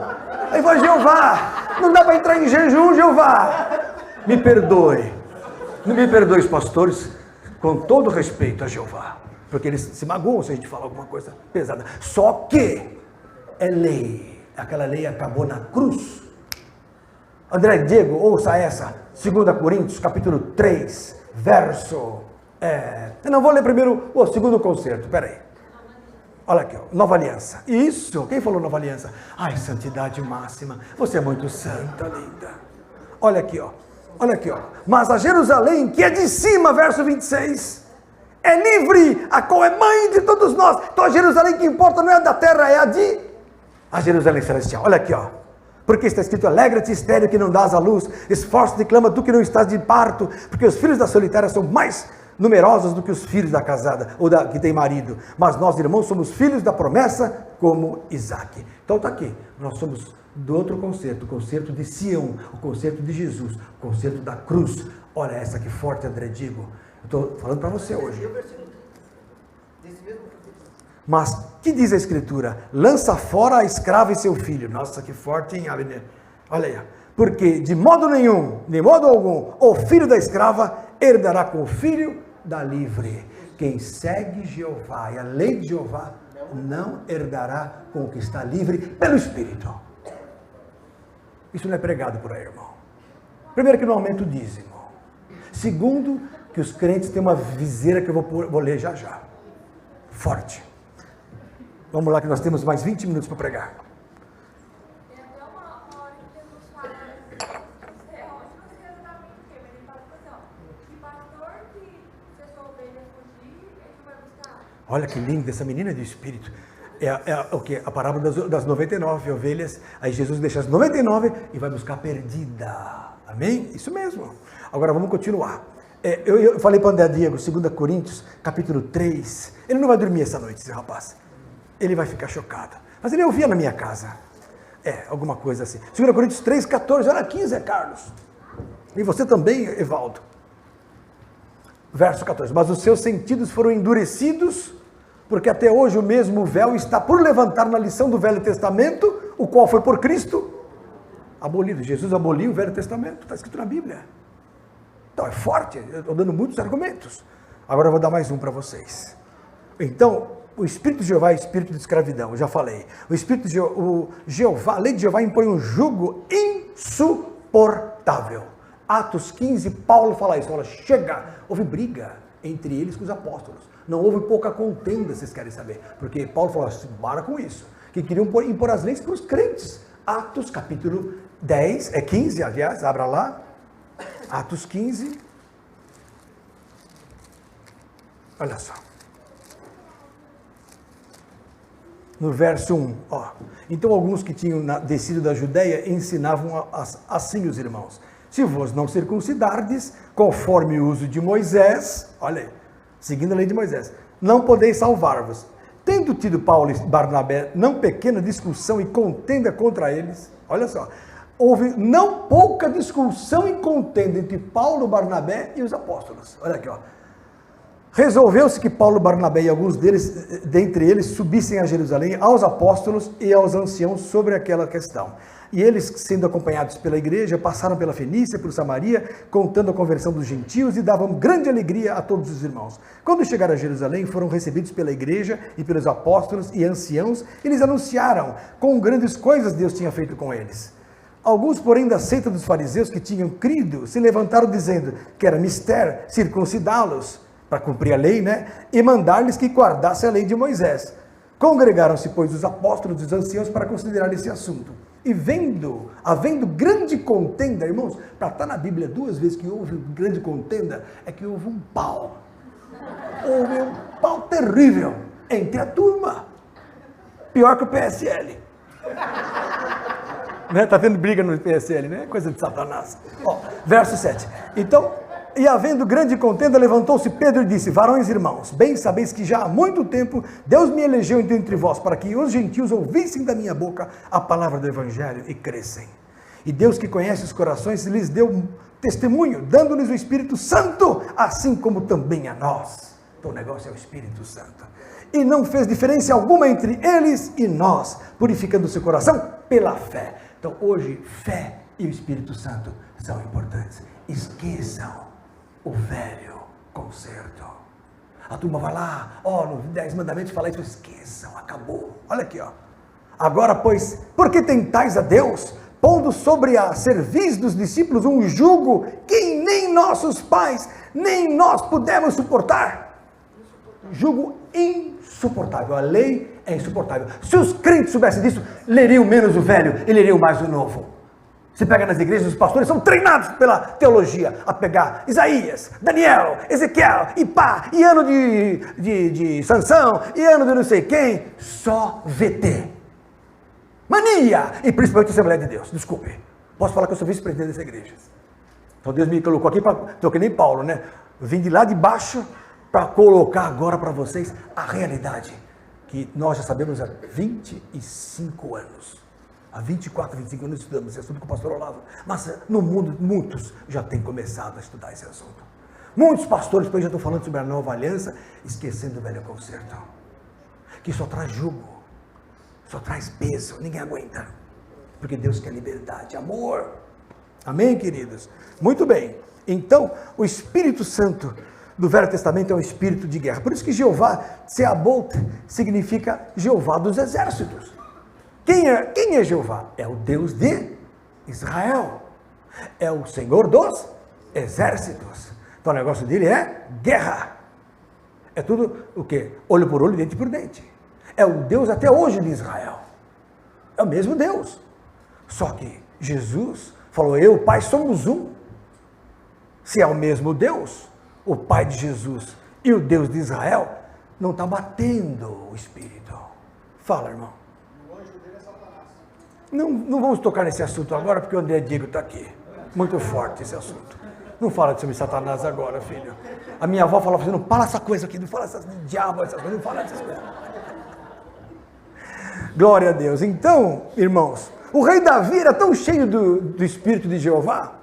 Aí vai, Jeová, não dá para entrar em jejum, Jeová. Me perdoe, não me perdoe os pastores, com todo respeito a Jeová, porque eles se magoam se a gente falar alguma coisa pesada. Só que é lei, aquela lei acabou na cruz. André Diego, ouça essa, 2 Coríntios, capítulo 3, verso... Eu não vou ler primeiro o 2º concerto, peraí. Olha aqui, ó, nova aliança. Isso, quem falou nova aliança? Ai, santidade máxima, você é muito santa, linda. Olha aqui, ó. Olha aqui, ó. Mas a Jerusalém, que é de cima, verso 26, é livre, a qual é mãe de todos nós. Então a Jerusalém que importa não é a da terra, é a Jerusalém celestial. Olha aqui, ó. Porque está escrito: alegra-te, estéril, que não dás à luz, esforça-te e clama, tu que não estás de parto, porque os filhos da solitária são mais numerosos do que os filhos da casada, ou da que tem marido. Mas nós, irmãos, somos filhos da promessa, como Isaque. Então está aqui, nós somos do outro concerto, o concerto de Sião, o concerto de Jesus, o concerto da cruz. Olha essa que forte, André Digo. Eu estou falando para você hoje. Mas, que diz a Escritura? Lança fora a escrava e seu filho. Nossa, que forte, hein, Abner? Olha aí. Porque de modo nenhum, de modo algum, o filho da escrava herdará com o filho da livre. Quem segue Jeová e a lei de Jeová não herdará com o que está livre pelo Espírito. Isso não é pregado por aí, irmão. Primeiro, que não aumenta o dízimo. Segundo, que os crentes têm uma viseira que eu vou ler já já. Forte. Vamos lá, que nós temos mais 20 minutos para pregar. Tem até uma hora que Jesus fala, onde você quer exatamente o quê? Mas ele fala assim, ó, que pastor que se a sua ovelha fugir, ele vai buscar. Olha que linda, essa menina é de espírito. É o que? A parábola das 99 ovelhas. Aí Jesus deixa as 99 e vai buscar a perdida. Amém? Isso mesmo. Agora vamos continuar. Eu falei para o André Diego, 2 Coríntios, capítulo 3. Ele não vai dormir essa noite, esse rapaz. Ele vai ficar chocado. Mas ele ouvia na minha casa. Alguma coisa assim. 2 Coríntios 3, 14. Olha aqui, Zé Carlos. E você também, Evaldo. Verso 14. Mas os seus sentidos foram endurecidos, porque até hoje o mesmo véu está por levantar na lição do Velho Testamento, o qual foi por Cristo abolido. Jesus aboliu o Velho Testamento. Está escrito na Bíblia. Então é forte. Eu estou dando muitos argumentos. Agora eu vou dar mais um para vocês. Então, o Espírito de Jeová é espírito de escravidão, eu já falei. O Espírito de Jeová, a lei de Jeová impõe um jugo insuportável. Atos 15, Paulo fala isso, fala, chega, houve briga entre eles com os apóstolos. Não houve pouca contenda, vocês querem saber. Porque Paulo falou, para com isso. Que queriam impor as leis para os crentes. Atos capítulo 10, 15, aliás, abra lá. Atos 15. Olha só. No verso 1, ó. Então alguns que tinham descido da Judeia ensinavam assim os irmãos: se vos não circuncidardes, conforme o uso de Moisés, olha aí, seguindo a lei de Moisés, não podeis salvar-vos. Tendo tido Paulo e Barnabé não pequena discussão e contenda contra eles, olha só, houve não pouca discussão e contenda entre Paulo, Barnabé e os apóstolos. Olha aqui, ó. Resolveu-se que Paulo, Barnabé e alguns deles, dentre eles, subissem a Jerusalém aos apóstolos e aos anciãos sobre aquela questão. E eles, sendo acompanhados pela igreja, passaram pela Fenícia, por Samaria, contando a conversão dos gentios e davam grande alegria a todos os irmãos. Quando chegaram a Jerusalém, foram recebidos pela igreja e pelos apóstolos e anciãos, e lhes anunciaram quão grandes coisas Deus tinha feito com eles. Alguns, porém, da seita dos fariseus que tinham crido, se levantaram dizendo que era mister circuncidá-los, para cumprir a lei, né? E mandar-lhes que guardassem a lei de Moisés. Congregaram-se, pois, os apóstolos e os anciãos para considerar esse assunto. E havendo grande contenda, irmãos, para estar na Bíblia 2 vezes que houve grande contenda, é que houve um pau. Houve um pau terrível entre a turma. Pior que o PSL. Né? Tá vendo briga no PSL, né? Coisa de Satanás. Ó, verso 7. Então, e havendo grande contenda, levantou-se Pedro e disse: varões irmãos, bem sabeis que já há muito tempo Deus me elegeu entre vós, para que os gentios ouvissem da minha boca a palavra do Evangelho e crescem. E Deus, que conhece os corações, lhes deu testemunho, dando-lhes o Espírito Santo, assim como também a nós. Então o negócio é o Espírito Santo. E não fez diferença alguma entre eles e nós, purificando o seu coração pela fé. Então hoje, fé e o Espírito Santo são importantes. Esqueçam o velho concerto. A turma vai lá, no 10 mandamentos fala isso, esqueçam, acabou. Olha aqui, ó. Agora, pois, por que tentais a Deus, pondo sobre a cerviz dos discípulos um jugo que nem nossos pais, nem nós pudemos suportar? Jugo insuportável. A lei é insuportável. Se os crentes soubessem disso, leriam menos o velho e leriam mais o novo. Você pega nas igrejas, os pastores são treinados pela teologia a pegar Isaías, Daniel, Ezequiel, e ano de Sansão, e ano de não sei quem, só VT. Mania! E principalmente a Assembleia de Deus, desculpe. Posso falar que eu sou vice-presidente dessa igreja. Então Deus me colocou aqui, estou que nem Paulo, né? Eu vim de lá de baixo para colocar agora para vocês a realidade que nós já sabemos há 25 anos. Há 24, 25 anos estudamos esse assunto com o pastor Olavo. Mas no mundo, muitos já têm começado a estudar esse assunto. Muitos pastores, depois já estão falando sobre a nova aliança, esquecendo o velho concerto. Que só traz jugo, só traz peso, ninguém aguenta. Porque Deus quer liberdade, amor. Amém, queridos? Muito bem. Então, o Espírito Santo do Velho Testamento é um espírito de guerra. Por isso que Jeová, Seabolt, significa Jeová dos exércitos. Quem é Jeová? É o Deus de Israel. É o Senhor dos exércitos. Então o negócio dele é guerra. É tudo o quê? Olho por olho, dente por dente. É o Deus até hoje de Israel. É o mesmo Deus. Só que Jesus falou, eu e o Pai somos um. Se é o mesmo Deus, o Pai de Jesus e o Deus de Israel, não está batendo o Espírito. Fala, irmão. Não vamos tocar nesse assunto agora, porque o André Diego está aqui. Muito forte esse assunto. Não fala sobre Satanás agora, filho. A minha avó falava assim, não fala essa coisa aqui, não fala essas diabo, essas coisas, não fala essas coisas. Glória a Deus. Então, irmãos, o rei Davi era tão cheio do Espírito de Jeová,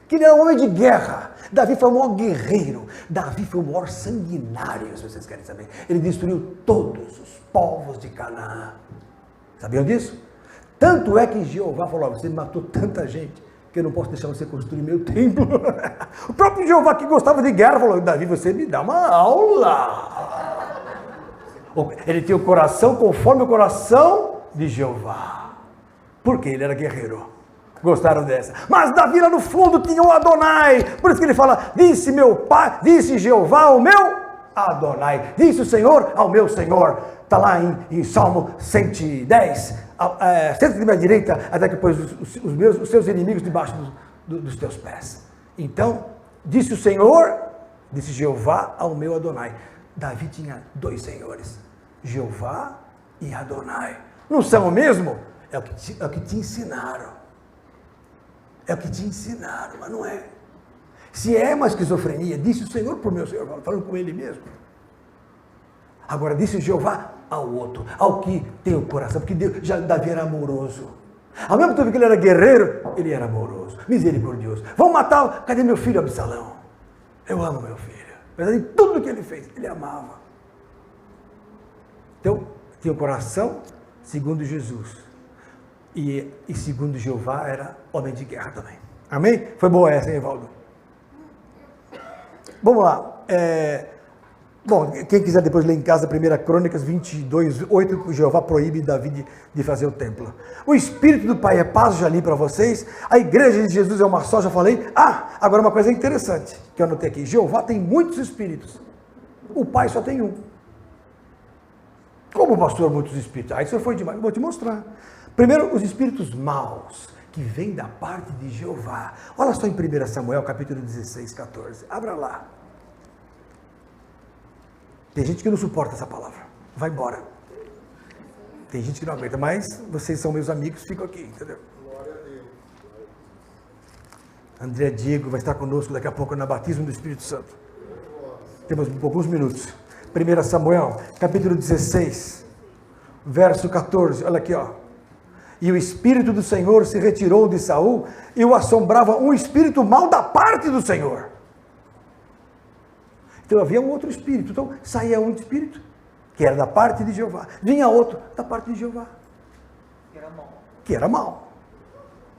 que ele era um homem de guerra. Davi foi o maior guerreiro. Davi foi o maior sanguinário, se vocês querem saber. Ele destruiu todos os povos de Canaã. Sabiam disso? Tanto é que Jeová falou, você matou tanta gente, que eu não posso deixar você construir meu templo. O próprio Jeová, que gostava de guerra, falou, Davi, você me dá uma aula. Ele tinha o coração conforme o coração de Jeová. Porque ele era guerreiro. Gostaram dessa? Mas Davi lá no fundo tinha o Adonai. Por isso que ele fala, disse meu pai, disse Jeová ao meu Adonai. Disse o Senhor ao meu Senhor. Está lá em Salmo 110. Senta de minha direita, até que pôs os seus inimigos debaixo dos teus pés. Então, disse o Senhor, disse Jeová ao meu Adonai. Davi tinha dois senhores, Jeová e Adonai. Não são o mesmo? É o que te ensinaram. É o que te ensinaram, mas não é. Se é uma esquizofrenia, disse o Senhor para o meu Senhor, falando com ele mesmo. Agora disse Jeová ao outro, ao que tem o coração, porque Davi era amoroso. Ao mesmo tempo que ele era guerreiro, ele era amoroso, misericordioso. Vão matar, cadê meu filho Absalão? Eu amo meu filho. Apesar de tudo que ele fez, ele amava. Então, tinha o coração segundo Jesus. E segundo Jeová era homem de guerra também. Amém? Foi boa essa, hein, Evaldo? Vamos lá. Bom, quem quiser depois ler em casa, 1 Crônicas 22, 8, que Jeová proíbe Davi de fazer o templo. O Espírito do Pai é paz, já li para vocês. A igreja de Jesus é uma só, já falei. Agora uma coisa interessante, que eu anotei aqui. Jeová tem muitos espíritos. O Pai só tem um. Como, pastor, muitos espíritos? Isso foi demais, vou te mostrar. Primeiro, os espíritos maus, que vêm da parte de Jeová. Olha só em 1 Samuel, capítulo 16, 14. Abra lá. Tem gente que não suporta essa palavra. Vai embora. Tem gente que não aguenta, mas vocês são meus amigos, ficam aqui, entendeu? Glória a Deus. André Diego vai estar conosco daqui a pouco na batismo do Espírito Santo. Temos alguns minutos. 1 Samuel, capítulo 16, verso 14. Olha aqui, ó. E o Espírito do Senhor se retirou de Saul e o assombrava um espírito mau da parte do Senhor. Então havia um outro espírito. Então saía um espírito, que era da parte de Jeová. Vinha outro da parte de Jeová. Que era mau.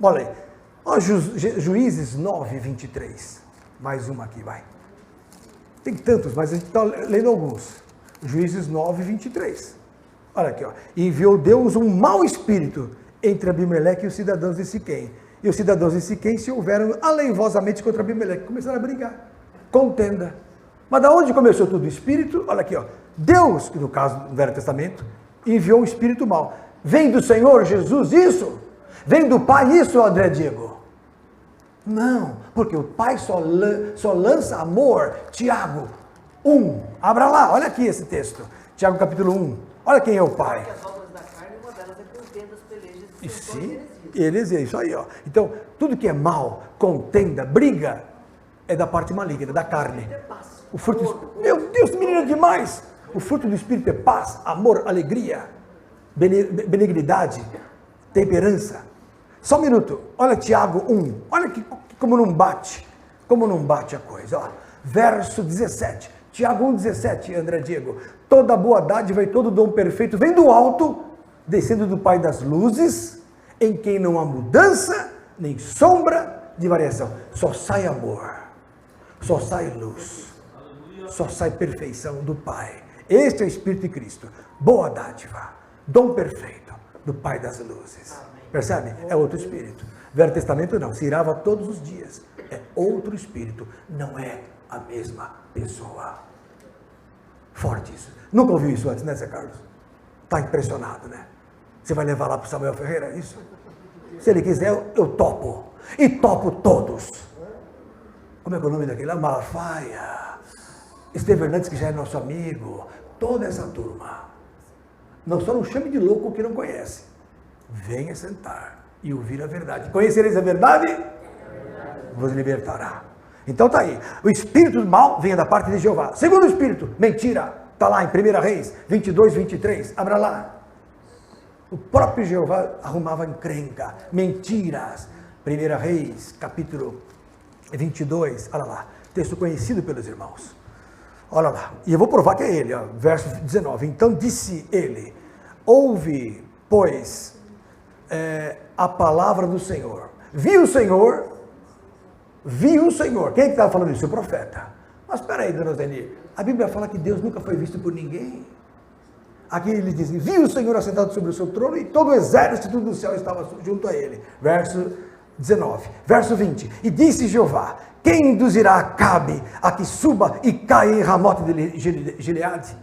Olha aí. Ó, Juízes 9, 23. Mais uma aqui, vai. Tem tantos, mas a gente está lendo alguns. Juízes 9, 23. Olha aqui, ó. E enviou Deus um mau espírito entre Abimeleque e os cidadãos de Siquém. E os cidadãos de Siquém se houveram aleivosamente contra Abimeleque. Começaram a brigar. Contenda. Mas da onde começou tudo? O espírito, olha aqui, ó. Deus, que no caso do Velho Testamento, enviou um espírito mau. Vem do Senhor Jesus isso? Vem do Pai isso, André Diego? Não, porque o Pai só lança amor. Tiago 1, abra lá, olha aqui esse texto. Tiago capítulo 1, olha quem é o Pai. As obras da carne, uma delas é contendas, pelejas, E dissensões sim, e heresias. é isso aí, ó. Então, tudo que é mal, contenda, briga, é da parte maligna, da carne. É paz. O fruto do Espírito, meu Deus, menina, é demais! O fruto do Espírito é paz, amor, alegria, benignidade, temperança. Só um minuto, olha Tiago 1, olha como não bate a coisa, ó. Verso 17, Tiago 1,17, André Diego. Toda boa dádiva e todo dom perfeito vem do alto, descendo do Pai das luzes, em quem não há mudança, nem sombra de variação. Só sai amor, só sai luz, só sai perfeição do Pai. Este é o Espírito de Cristo. Boa dádiva, dom perfeito do Pai das luzes. Percebe? É outro Espírito. Velho Testamento não, se irava todos os dias. É outro Espírito, não é a mesma pessoa. Forte isso. Nunca ouviu isso antes, né, Zé Carlos? Está impressionado, né? Você vai levar lá para o Samuel Ferreira, é isso? Se ele quiser, eu topo. E topo todos. Como é que é o nome daquele lá? Malafaia. Esteve Hernandes, que já é nosso amigo. Toda essa turma. Não só não chame de louco que não conhece. Venha sentar e ouvir a verdade. Conhecereis a verdade? Vos libertará. Então tá aí. O espírito do mal vem da parte de Jeová. Segundo espírito, mentira. Está lá em 1 Reis 22, 23. Abra lá. O próprio Jeová arrumava encrenca, mentiras. 1 Reis, capítulo 22. Olha lá. Texto conhecido pelos irmãos. Olha lá. E eu vou provar que é ele. Ó, verso 19. Então disse ele: ouve, pois, a palavra do Senhor. Viu o Senhor. Quem é que estava falando isso? O profeta. Mas espera aí, dona Zeni, a Bíblia fala que Deus nunca foi visto por ninguém. Aqui ele diz: viu o Senhor assentado sobre o seu trono e todo o exército do céu estava junto a ele. Verso 19. Verso 20. E disse Jeová: quem induzirá Acabe a que suba e caia em Ramote de Gileade?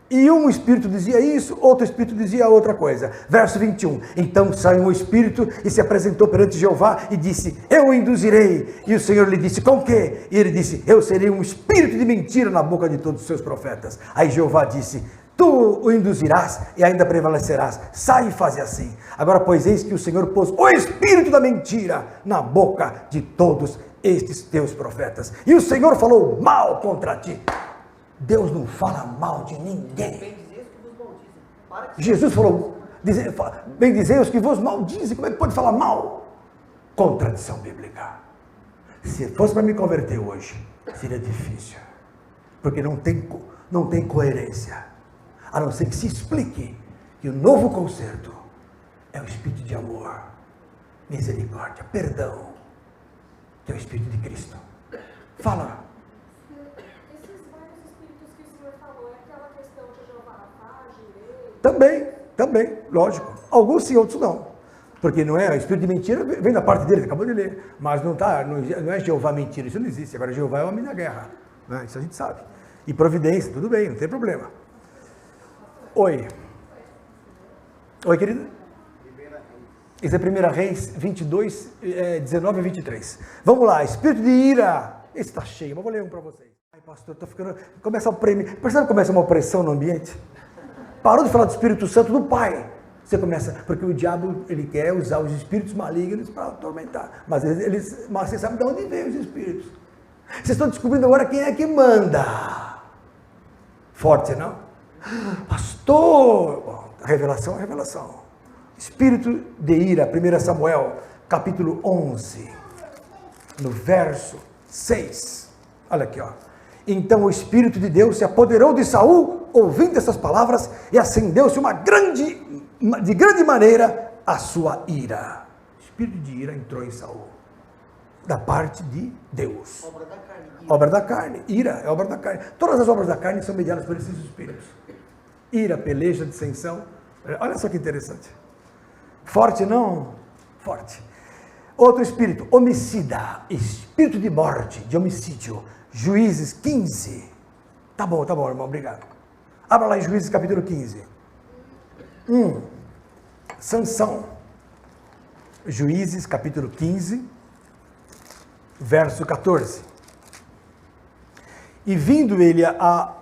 E um espírito dizia isso, outro espírito dizia outra coisa. Verso 21. Então saiu um espírito e se apresentou perante Jeová e disse: eu o induzirei. E o Senhor lhe disse: com quê? E ele disse: eu serei um espírito de mentira na boca de todos os seus profetas. Aí Jeová disse: tu o induzirás e ainda prevalecerás. Sai e faze assim. Agora, pois, eis que o Senhor pôs o espírito da mentira na boca de todos estes teus profetas. E o Senhor falou mal contra ti. Deus não fala mal de ninguém. Jesus falou: bendizei os que vos maldizem. Como é que pode falar mal? Contradição bíblica. Se fosse para me converter hoje, seria difícil. Porque não tem coerência. A não ser que se explique que o novo concerto é o espírito de amor, misericórdia, perdão, que é o espírito de Cristo. Fala. Também, lógico. Alguns sim, outros não. Porque não é, o espírito de mentira vem da parte dele, acabou de ler. Mas não é Jeová mentira, isso não existe. Agora Jeová é o homem da guerra, né? Isso a gente sabe. E providência, tudo bem, não tem problema. Oi, querida? Isso é 1 Reis 22, 19 e 23. Vamos lá, espírito de ira. Esse está cheio, mas vou ler um para vocês. Ai, pastor, está ficando... Começa a oprimir. Percebe que começa uma opressão no ambiente? Parou de falar do Espírito Santo do Pai. Você começa, porque o diabo, ele quer usar os espíritos malignos para atormentar. Mas você sabe de onde vem os espíritos. Vocês estão descobrindo agora quem é que manda. Forte, não? Pastor! Bom, revelação é revelação. Espírito de ira, 1 Samuel, capítulo 11, no verso 6. Olha aqui, ó. Então o Espírito de Deus se apoderou de Saul, ouvindo essas palavras, e acendeu-se de grande maneira a sua ira. O Espírito de ira entrou em Saul, da parte de Deus. Obra da carne. Ira é obra da carne. Todas as obras da carne são mediadas por esses espíritos. Ira, peleja, dissensão. Olha só que interessante. Forte não? Forte. Outro espírito, homicida, espírito de morte, de homicídio. Juízes 15. Tá bom, irmão, obrigado. Abra lá em Juízes capítulo 15. Sansão. Juízes capítulo 15. verso 14. E vindo ele a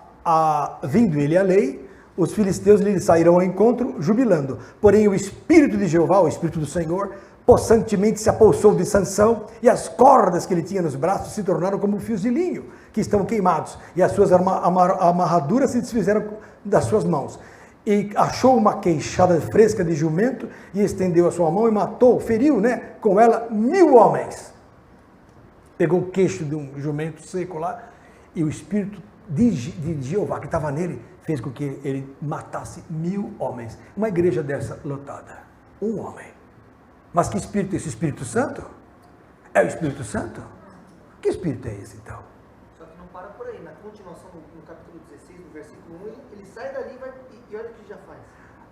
lei, os filisteus lhe saíram ao encontro, jubilando. Porém, o Espírito de Jeová, o Espírito do Senhor, possantemente se apossou de Sansão, e as cordas que ele tinha nos braços se tornaram como fios de linho, que estão queimados, e as suas amarraduras se desfizeram das suas mãos. E achou uma queixada fresca de jumento, e estendeu a sua mão e matou, feriu, com ela 1000 homens. Pegou o queixo de um jumento seco lá, e o Espírito de Jeová, que estava nele, fez com que ele matasse 1000 homens. Uma igreja dessa lotada. Um homem. Mas que Espírito é esse? Espírito Santo? É o Espírito Santo? Que Espírito é esse, então? Só que não para por aí. Na continuação, no capítulo 16, no versículo 1, ele sai dali e olha o que já faz.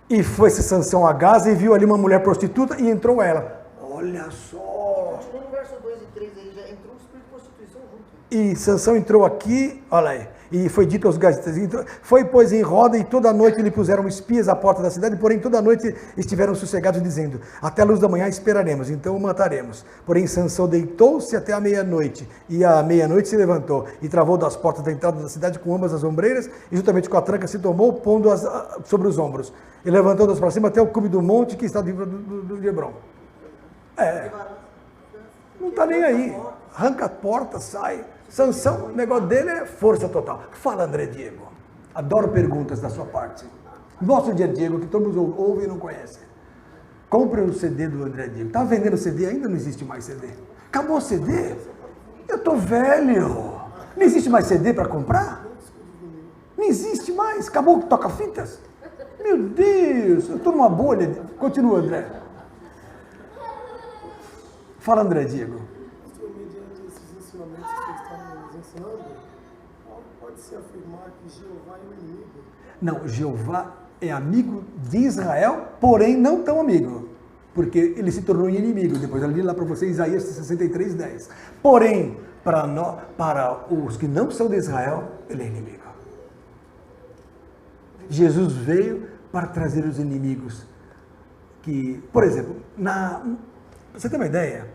E foi-se Sansão a Gaza e viu ali uma mulher prostituta e entrou ela. Olha só! Continua no verso 2 e 3, aí já entrou o espírito de prostituição junto. E Sansão entrou aqui, olha aí, e foi dito aos gazetas, foi pois em roda, e toda noite lhe puseram espias à porta da cidade, porém toda noite estiveram sossegados, dizendo, até a luz da manhã esperaremos, então o mataremos. Porém Sansão deitou-se até a meia-noite, e à meia-noite se levantou, e travou das portas da entrada da cidade com ambas as ombreiras, e juntamente com a tranca se tomou, pondo-as sobre os ombros, e levantando-as para cima até o cume do monte que está livre do Hebron. Não está nem aí, arranca a porta, sai. Sansão, o negócio dele é força total. Fala, André Diego. Adoro perguntas da sua parte. Mostra o André Diego, que todo mundo ouve e não conhece. Compre o CD do André Diego. Está vendendo CD? Ainda não existe mais CD. Acabou o CD? Eu estou velho. Não existe mais CD para comprar? Não existe mais. Acabou o toca-fitas? Meu Deus, eu estou numa bolha. Continua, André. Fala, André Diego. Mediante esses ensinamentos que você está nos ensinando, pode-se afirmar que Jeová é o inimigo? Não, Jeová é amigo de Israel, porém não tão amigo, porque ele se tornou inimigo. Depois eu li lá para você Isaías 63:10. Porém, para os que não são de Israel, ele é inimigo. Jesus veio para trazer os inimigos. Que, por exemplo, você tem uma ideia?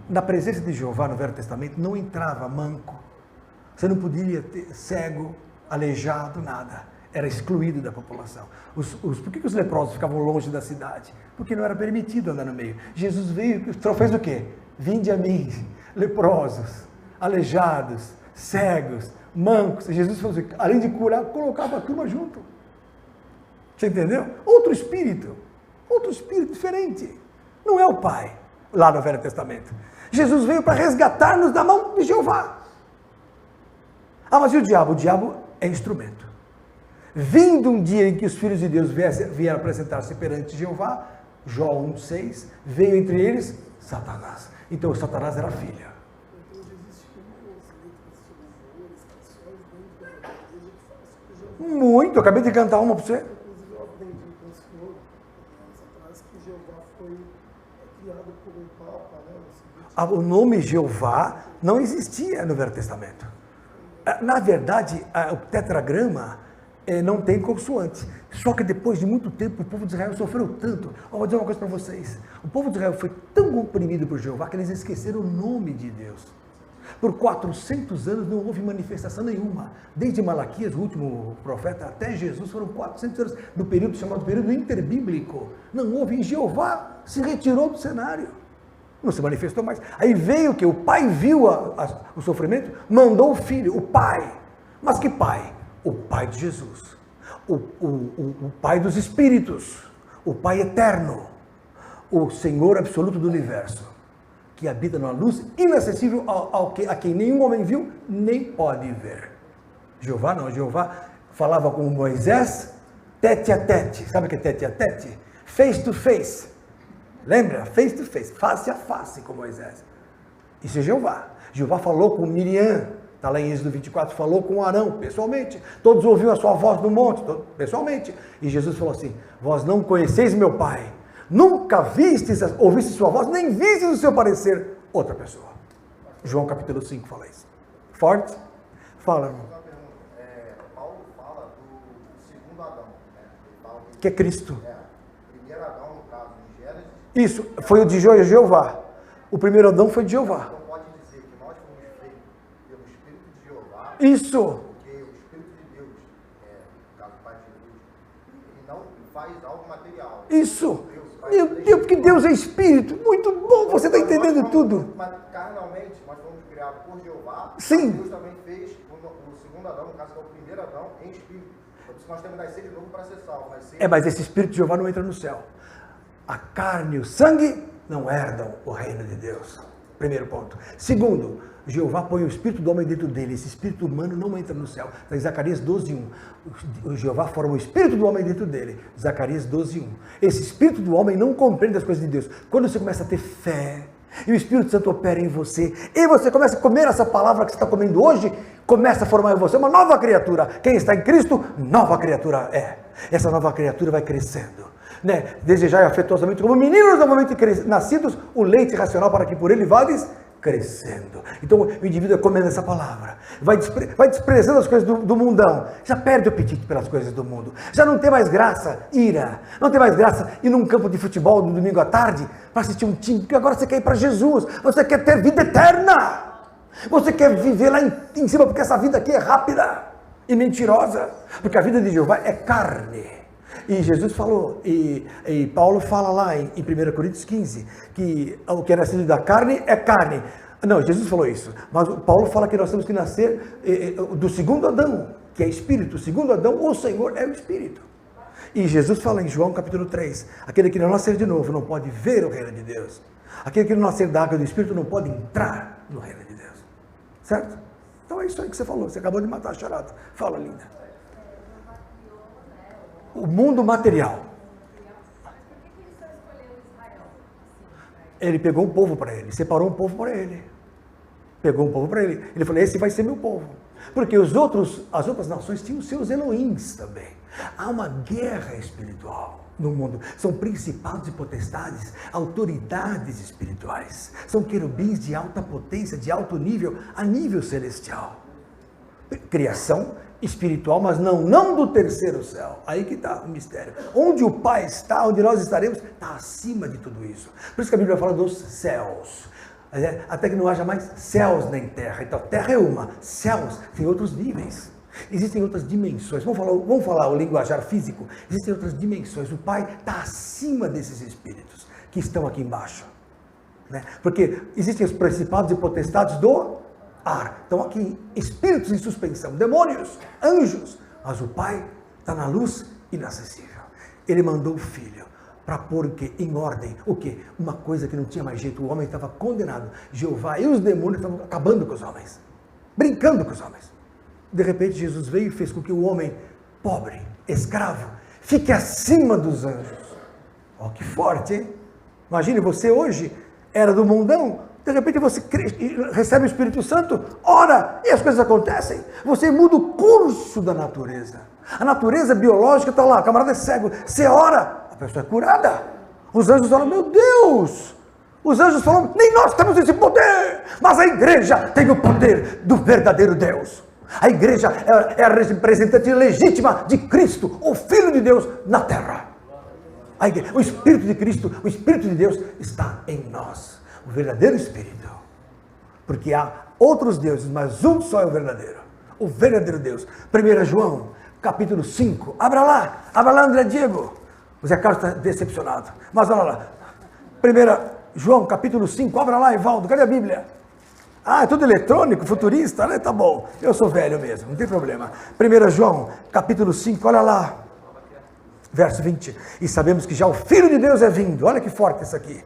Na presença de Jeová no Velho Testamento não entrava manco. Você não podia ter cego, aleijado, nada. Era excluído da população. Por que os leprosos ficavam longe da cidade? Porque não era permitido andar no meio. Jesus veio, fez o quê? Vinde a mim, leprosos, aleijados, cegos, mancos. Jesus fez o quê? Além de curar, colocava a turma junto. Você entendeu? Outro espírito diferente. Não é o Pai, lá no Velho Testamento. Jesus veio para resgatar-nos da mão de Jeová. Ah, mas e o diabo? O diabo é instrumento. Vindo um dia em que os filhos de Deus vieram apresentar-se perante Jeová, Jó 1:6, veio entre eles Satanás. Então Satanás era filho. Muito, eu acabei de cantar uma para você. Inclusive eu aprendi com o senhor, anos atrás, que Jeová foi criado por um papa, né? O nome Jeová não existia no Velho Testamento. Na verdade, o tetragrama não tem consoante. Só que depois de muito tempo, o povo de Israel sofreu tanto. Vou dizer uma coisa para vocês. O povo de Israel foi tão oprimido por Jeová que eles esqueceram o nome de Deus. Por 400 anos não houve manifestação nenhuma. Desde Malaquias, o último profeta, até Jesus, foram 400 anos do período chamado período interbíblico. Não houve, e Jeová se retirou do cenário. Não se manifestou mais. Aí veio o que? O pai viu o sofrimento, mandou o filho, o pai. Mas que pai? O pai de Jesus. O pai dos espíritos. O pai eterno. O Senhor absoluto do universo. Que habita numa luz inacessível a quem nenhum homem viu, nem pode ver. Jeová não, Jeová falava com Moisés, tete a tete. Sabe o que é tete a tete? Face to face. Lembra? Face to face, face a face com Moisés. Isso é Jeová. Jeová falou com Miriam, está lá em Êxodo 24, falou com Arão, pessoalmente. Todos ouviram a sua voz no monte, pessoalmente. E Jesus falou assim, vós não conheceis meu Pai. Nunca ouviste sua voz, nem vistes o seu parecer outra pessoa. João capítulo 5 fala isso. Forte? Fala, irmão. Paulo fala do segundo Adão. Né? Ele fala Que é Cristo. O primeiro Adão, no caso, em Gênesis. Isso, foi o de Jeová. O primeiro Adão foi de Jeová. Então pode dizer que nós Isso. Porque o Espírito de Deus, no caso do Pai de Jesus, ele não faz algo material. Isso. Meu Deus, porque Deus é Espírito. Muito bom, você está entendendo tudo. Mas carnalmente, nós fomos criados por Jeová. Sim. Deus também fez o segundo Adão, no caso que é o primeiro Adão, em Espírito. Por isso nós temos que nascer de novo para ser salvo. Mas esse Espírito de Jeová não entra no céu. A carne e o sangue não herdam o reino de Deus. Primeiro ponto. Segundo, Jeová põe o espírito do homem dentro dele. Esse espírito humano não entra no céu. Está em Zacarias 12:1. O Jeová forma o espírito do homem dentro dele. Zacarias 12:1. Esse espírito do homem não compreende as coisas de Deus. Quando você começa a ter fé, e o Espírito Santo opera em você, e você começa a comer essa palavra que você está comendo hoje, começa a formar em você uma nova criatura. Quem está em Cristo, nova criatura é. Essa nova criatura vai crescendo. Né? Desejai afetuosamente como meninos novamente nascidos, o leite racional para que por ele vades crescendo. Então o indivíduo é comendo essa palavra, vai desprezando as coisas do mundão, já perde o apetite pelas coisas do mundo, já não tem mais graça não tem mais graça ir num campo de futebol no domingo à tarde para assistir um time, porque agora você quer ir para Jesus, você quer ter vida eterna, você quer viver lá em cima, porque essa vida aqui é rápida e mentirosa, porque a vida de Jeová é carne. E Jesus falou, e Paulo fala lá em 1 Coríntios 15, que o que é nascido da carne é carne. Não, Jesus falou isso, mas Paulo fala que nós temos que nascer do segundo Adão, que é Espírito. O segundo Adão, o Senhor, é o Espírito. E Jesus fala em João capítulo 3, aquele que não nascer de novo não pode ver o reino de Deus. Aquele que não nascer da água do Espírito não pode entrar no reino de Deus. Certo? Então é isso aí que você falou, você acabou de matar a charada. Fala, linda. O mundo material. Ele pegou um povo para ele, separou um povo para ele. Pegou um povo para ele. Ele falou, esse vai ser meu povo. Porque as outras nações tinham seus Elohims também. Há uma guerra espiritual no mundo. São principados e potestades, autoridades espirituais. São querubins de alta potência, de alto nível, a nível celestial. Criação espiritual, mas não do terceiro céu. Aí que está o mistério. Onde o Pai está, onde nós estaremos, está acima de tudo isso. Por isso que a Bíblia fala dos céus. Até que não haja mais céus nem terra. Então, terra é uma, céus tem outros níveis. Existem outras dimensões. Vamos falar o linguajar físico. Existem outras dimensões. O Pai está acima desses espíritos que estão aqui embaixo. Né? Porque existem os principados e potestades do ar. Então aqui, espíritos em suspensão, demônios, anjos. Mas o Pai está na luz inacessível. Ele mandou o Filho para pôr o quê? Em ordem. O quê? Uma coisa que não tinha mais jeito. O homem estava condenado. Jeová e os demônios estavam acabando com os homens. Brincando com os homens. De repente Jesus veio e fez com que o homem pobre, escravo, fique acima dos anjos. Ó, que forte, hein? Imagine, você hoje era do mundão, de repente você recebe o Espírito Santo, ora, e as coisas acontecem. Você muda o curso da natureza. A natureza biológica está lá, o camarada é cego. Você ora, a pessoa é curada. Os anjos falam, meu Deus! Os anjos falam, nem nós temos esse poder, mas a igreja tem o poder do verdadeiro Deus. A igreja é a representante legítima de Cristo, o Filho de Deus na terra. O Espírito de Cristo, o Espírito de Deus está em nós. O verdadeiro Espírito. Porque há outros deuses, mas um só é o verdadeiro. O verdadeiro Deus. 1 João, capítulo 5. Abra lá, André Diego. O Zé Carlos está decepcionado. Mas olha lá. 1 João, capítulo 5. Abra lá, Evaldo. Cadê a Bíblia? Ah, é tudo eletrônico, futurista, né? Tá bom. Eu sou velho mesmo, não tem problema. 1 João, capítulo 5. Olha lá. Verso 20. E sabemos que já o Filho de Deus é vindo. Olha que forte isso aqui.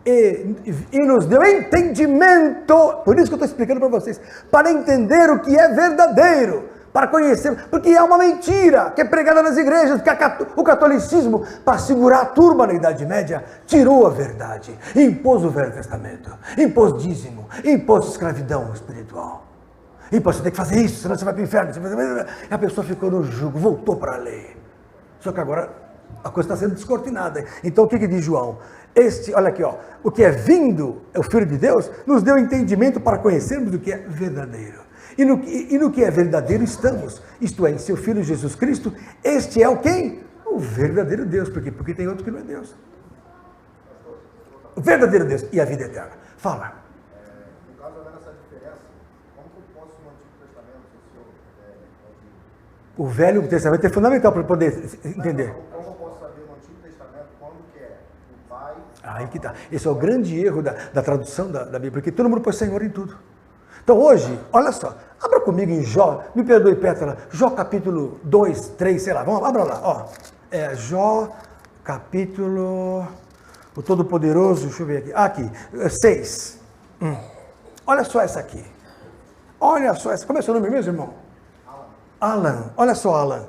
E nos deu entendimento, por isso que eu estou explicando para vocês, para entender o que é verdadeiro, para conhecer, porque é uma mentira que é pregada nas igrejas, porque o catolicismo, para segurar a turma na Idade Média, tirou a verdade, impôs o Velho Testamento, impôs dízimo, impôs escravidão espiritual, e você tem que fazer isso, senão você vai para o inferno, e a pessoa ficou no jugo, voltou para a lei, só que agora a coisa está sendo descortinada. Então o que diz João? Olha aqui, ó, o que é vindo, é o Filho de Deus, nos deu entendimento para conhecermos o que é verdadeiro. E no que é verdadeiro estamos, isto é, em seu Filho Jesus Cristo. Este é o quem? O verdadeiro Deus. Por quê? Porque tem outro que não é Deus. O verdadeiro Deus e a vida eterna. Fala. No caso, havendo essa diferença, como que eu posso no Antigo Testamento, O Velho Testamento é fundamental para poder entender. Como eu posso saber no Antigo Testamento quando que é o pai? Aí que tá. Esse é o grande erro da tradução da Bíblia, porque todo mundo põe Senhor em tudo. Então hoje, olha só, abra comigo em Jó, me perdoe, Pétala, Jó capítulo 2, 3, sei lá, vamos, abra lá, ó. É Jó capítulo, o Todo-Poderoso, deixa eu ver aqui, 6. Olha só essa aqui. Olha só essa, como é seu nome mesmo, irmão? Alan, olha só, Alan,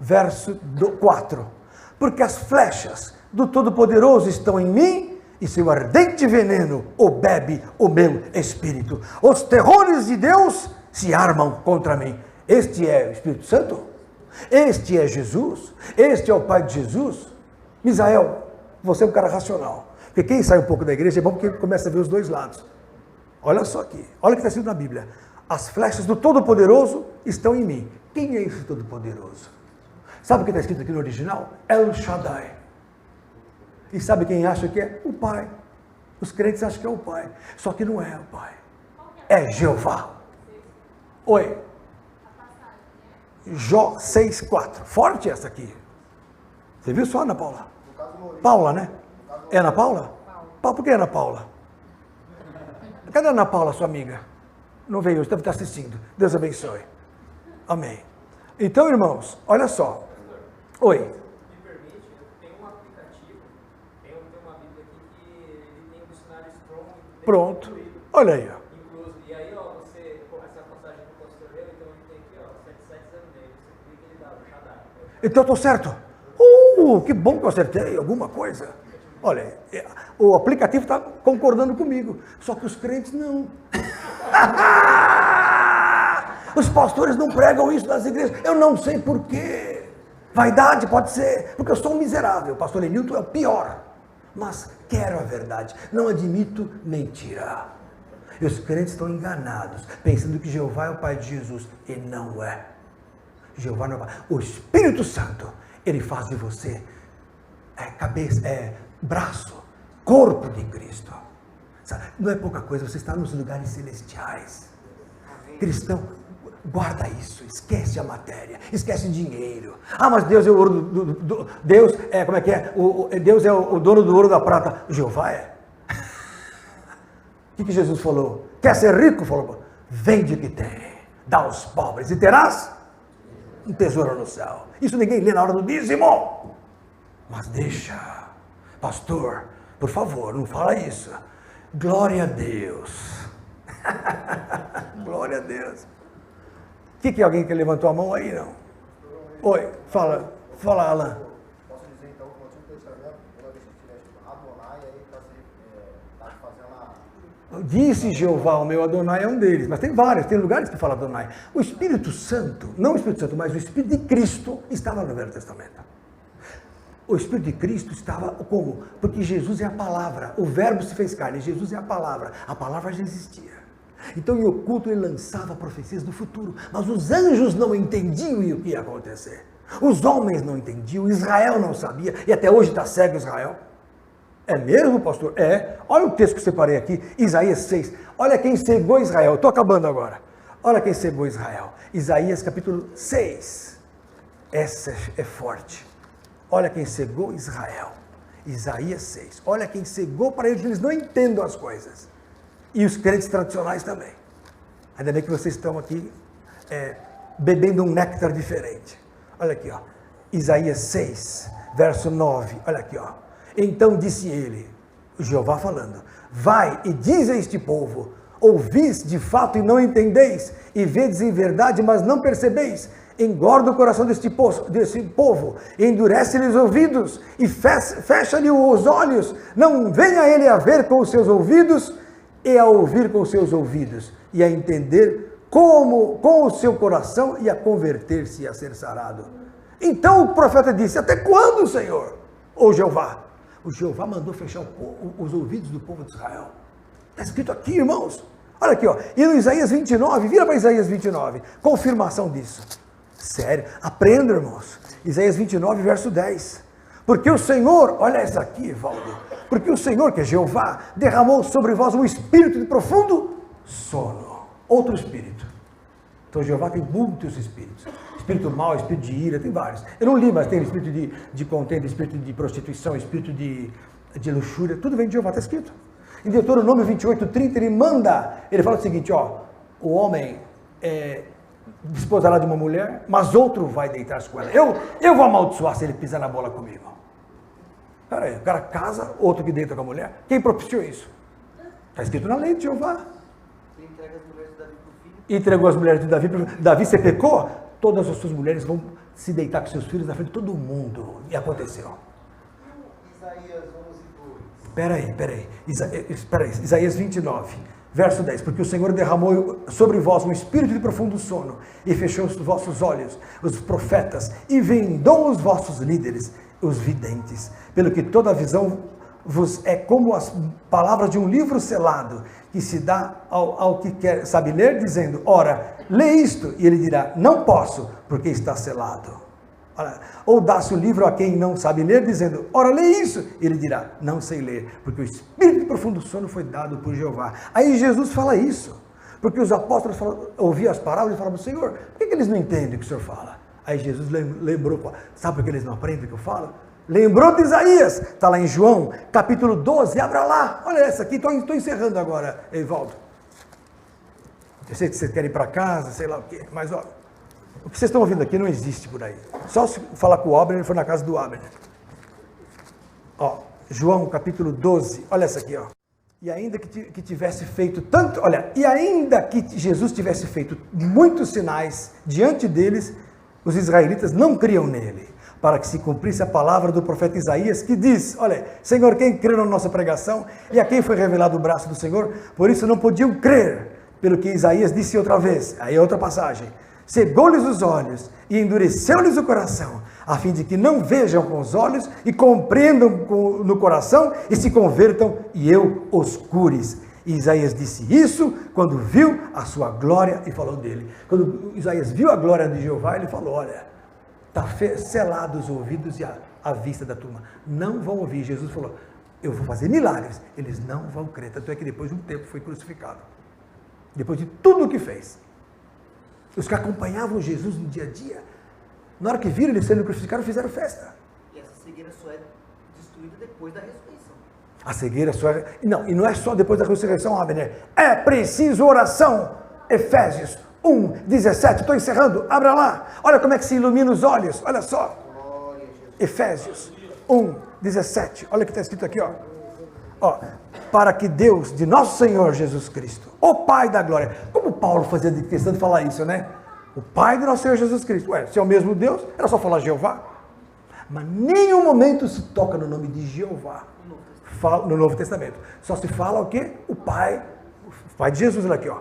verso 4. Porque as flechas do Todo-Poderoso estão em mim, e seu ardente veneno o bebe o meu espírito. Os terrores de Deus se armam contra mim. Este é o Espírito Santo? Este é Jesus? Este é o Pai de Jesus? Misael, você é um cara racional. Porque quem sai um pouco da igreja é bom porque começa a ver os dois lados. Olha só aqui, olha o que está escrito na Bíblia. As flechas do Todo-Poderoso estão em mim. Quem é esse Todo-Poderoso? Sabe o que está escrito aqui no original? El Shaddai. E sabe quem acha que é? O Pai. Os crentes acham que é o Pai. Só que não é o Pai. É Jeová. Oi. Jó 6,4. Forte essa aqui. Você viu só, Ana Paula? Paula, né? É Ana Paula? Por que Ana Paula? Cadê a Ana Paula, sua amiga? Não veio hoje, deve estar assistindo. Deus abençoe. Amém. Então, irmãos, olha só. Oi. Me permite, tem um aplicativo, tem uma Bíblia aqui que ele tem um dicionário Strong. Pronto. Olha aí, ó. Incluso. E aí, ó, você, essa passagem que o pastor leu, então ele tem aqui, ó, 7706. Você clica e ele dá o Shaddai. Então estou certo. Que bom que eu acertei alguma coisa. Olha, o aplicativo está concordando comigo. Só que os crentes não. Os pastores não pregam isso nas igrejas. Eu não sei por quê. Vaidade pode ser, porque eu sou um miserável. O pastor Enilton é o pior. Mas quero a verdade. Não admito mentira. E os crentes estão enganados, pensando que Jeová é o Pai de Jesus. E não é. Jeová não é o Pai. O Espírito Santo, ele faz de você cabeça, braço, corpo de Cristo. Sabe? Não é pouca coisa, você está nos lugares celestiais. Cristão, guarda isso, esquece a matéria, esquece dinheiro. Mas Deus é o ouro Deus é, como é que é? Deus é o dono do ouro da prata. Jeová é. O que Jesus falou? Quer ser rico? Falou, vende o que tem, dá aos pobres e terás um tesouro no céu. Isso ninguém lê na hora do dízimo. Mas deixa, pastor, por favor, não fala isso. Glória a Deus. Glória a Deus. O que alguém que levantou a mão aí, não? Oi, fala, Alan. Posso dizer então que no Antigo Testamento, toda vez que tiver Adonai, aí está fazendo a... Disse Jeová, o meu Adonai é um deles, mas tem vários, tem lugares que fala Adonai. O Espírito Santo, não o Espírito Santo, mas o Espírito de Cristo estava no Velho Testamento. O Espírito de Cristo estava como? Porque Jesus é a palavra, o verbo se fez carne, Jesus é a palavra já existia. Então em oculto ele lançava profecias do futuro, mas os anjos não entendiam o que ia acontecer. Os homens não entendiam, Israel não sabia, e até hoje está cego Israel. É mesmo, pastor? É. Olha o texto que eu separei aqui, Isaías 6. Olha quem cegou Israel, estou acabando agora. Olha quem cegou Israel, Isaías capítulo 6. Essa é forte. Olha quem cegou Israel, Isaías 6. Olha quem cegou para eles não entendam as coisas. E os crentes tradicionais também. Ainda bem que vocês estão aqui bebendo um néctar diferente. Olha aqui, ó. Isaías 6, verso 9. Olha aqui, ó. Então disse ele, o Jeová falando, vai e diz a este povo, ouvis de fato e não entendeis, e vedes em verdade, mas não percebeis. Engorda o coração desse povo, endurece-lhe os ouvidos e fecha-lhe os olhos, não venha ele a ver com os seus ouvidos e a ouvir com os seus ouvidos e a entender com o seu coração e a converter-se e a ser sarado. Então o profeta disse, até quando, Senhor? Ou Jeová? O Jeová mandou fechar os ouvidos do povo de Israel. Está escrito aqui, irmãos. Olha aqui, ó. E no Isaías 29, vira para Isaías 29, confirmação disso. Sério, aprenda, irmãos. Isaías 29, verso 10. Porque o Senhor, olha essa aqui, Valdo. Porque o Senhor, que é Jeová, derramou sobre vós um espírito de profundo sono. Outro espírito. Então Jeová tem muitos espíritos. espírito mau, espírito de ira, tem vários. Eu não li, mas tem espírito de contenda, espírito de prostituição, espírito de luxúria, tudo vem de Jeová, está escrito. Em Deuteronômio 28:30, ele fala o seguinte, ó, o homem desposará de uma mulher, mas outro vai deitar-se com ela. Eu vou amaldiçoar se ele pisar na bola comigo. Peraí, o cara casa, outro que deita com a mulher. Quem propiciou isso? Está escrito na lei de Jeová. Ele entrega as mulheres de Davi para o filho. Entregou as mulheres de Davi. Davi, você pecou? Todas as suas mulheres vão se deitar com seus filhos na frente de todo mundo. E aconteceu. Isaías 11:2. Peraí. Isaías 29, verso 10. Porque o Senhor derramou sobre vós um espírito de profundo sono e fechou os vossos olhos, os profetas, e vendou os vossos líderes, os videntes. Pelo que toda visão vos é como as palavras de um livro selado, que se dá ao que quer, sabe ler, dizendo, ora, lê isto, e ele dirá, não posso, porque está selado. Ou dá-se o livro a quem não sabe ler, dizendo, ora, lê isso, e ele dirá, não sei ler, porque o espírito de profundo sono foi dado por Jeová. Aí Jesus fala isso, porque os apóstolos ouviam as palavras e falavam, Senhor, por que eles não entendem o que o Senhor fala? Aí Jesus lembrou, sabe por que eles não aprendem o que eu falo? Lembrou de Isaías, está lá em João, capítulo 12, abra lá, olha essa aqui, estou encerrando agora, Evaldo. Eu sei que vocês querem ir para casa, sei lá o quê, mas ó, o que vocês estão ouvindo aqui não existe por aí. Só se falar com o Abner, ele foi na casa do Abner. Ó, João capítulo 12, olha essa aqui, ó. E ainda que tivesse feito tanto, olha, e ainda que Jesus tivesse feito muitos sinais diante deles, os israelitas não criam nele, para que se cumprisse a palavra do profeta Isaías, que diz, olha, Senhor, quem creu na nossa pregação, e a quem foi revelado o braço do Senhor, por isso não podiam crer, pelo que Isaías disse outra vez, aí é outra passagem, cegou-lhes os olhos e endureceu-lhes o coração, a fim de que não vejam com os olhos e compreendam no coração e se convertam e eu os cures. E Isaías disse isso quando viu a sua glória e falou dele. Quando Isaías viu a glória de Jeová, ele falou, olha, está selado os ouvidos e a vista da turma. Não vão ouvir. Jesus falou, eu vou fazer milagres. Eles não vão crer. Tanto é que depois de um tempo foi crucificado. Depois de tudo o que fez. Os que acompanhavam Jesus no dia a dia, na hora que viram ele sendo crucificado, fizeram festa. E essa cegueira só é destruída depois da ressurreição. A cegueira só é... Não, e não é só depois da ressurreição, Abner. É preciso oração. Efésios 1:17. Estou encerrando. Abra lá. Olha como é que se ilumina os olhos. Olha só. Efésios 1:17. Olha o que está escrito aqui, ó. Ó, para que Deus, de nosso Senhor Jesus Cristo, o Pai da glória, como Paulo fazia de questão de falar isso, né? O Pai do nosso Senhor Jesus Cristo. Ué, se é o mesmo Deus, era só falar Jeová. Mas nenhum momento se toca no nome de Jeová. No Novo Testamento. Só se fala o quê? O Pai de Jesus, olha aqui, ó.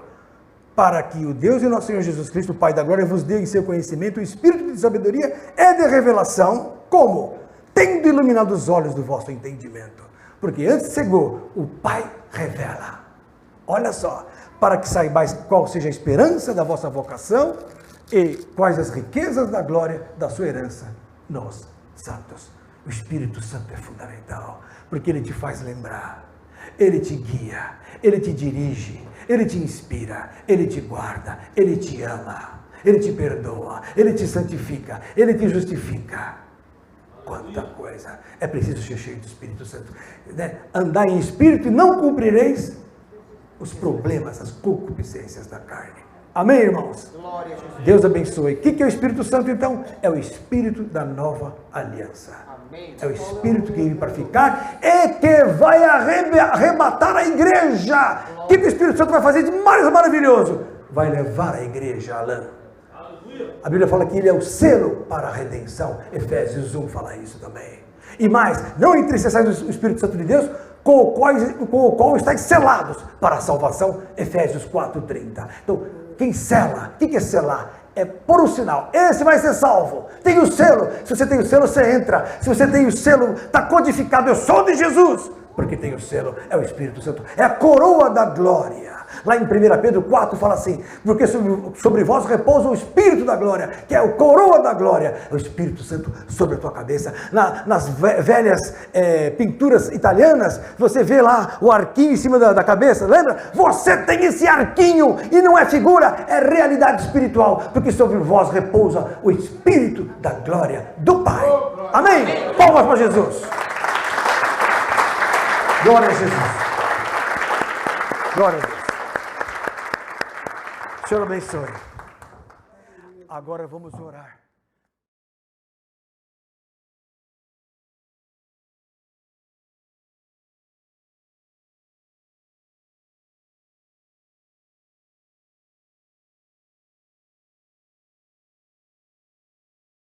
Para que o Deus e nosso Senhor Jesus Cristo, o Pai da glória, vos dê em seu conhecimento o espírito de sabedoria e de revelação, como? Tendo iluminado os olhos do vosso entendimento. Porque antes cegou, o Pai revela. Olha só, para que saibais qual seja a esperança da vossa vocação e quais as riquezas da glória da sua herança nos santos. O Espírito Santo é fundamental, porque ele te faz lembrar, ele te guia, ele te dirige, ele te inspira, ele te guarda, ele te ama, ele te perdoa, ele te santifica, ele te justifica. Quanta coisa! É preciso ser cheio do Espírito Santo. Né? Andar em espírito e não cumprireis os problemas, as concupiscências da carne. Amém, irmãos? Glória a Jesus. Deus abençoe. O que é o Espírito Santo, então? É o Espírito da nova aliança. Amém. É o Espírito que vem para ficar e que vai arrebatar a igreja. O que o Espírito Santo vai fazer de mais maravilhoso? Vai levar a igreja, Alain. A Bíblia fala que ele é o selo para a redenção. Efésios 1 fala isso também. E mais, não entristeçais o Espírito Santo de Deus, com o qual estáis selados para a salvação. Efésios 4:30. Então, quem sela? O que é selar? É pôr um sinal. Esse vai ser salvo. Tem o selo. Se você tem o selo, você entra. Se você tem o selo, está codificado. Eu sou de Jesus. Porque tem o selo. É o Espírito Santo. É a coroa da glória. Lá em 1 Pedro 4 fala assim, porque sobre vós repousa o Espírito da glória, que é o coroa da glória, é o Espírito Santo sobre a tua cabeça. Nas velhas pinturas italianas, você vê lá o arquinho em cima da cabeça, lembra? Você tem esse arquinho, e não é figura, é realidade espiritual, porque sobre vós repousa o Espírito da glória do Pai. Amém? Palmas para Jesus. Glória a Jesus. Glória a Deus. Senhor abençoe. Agora vamos orar.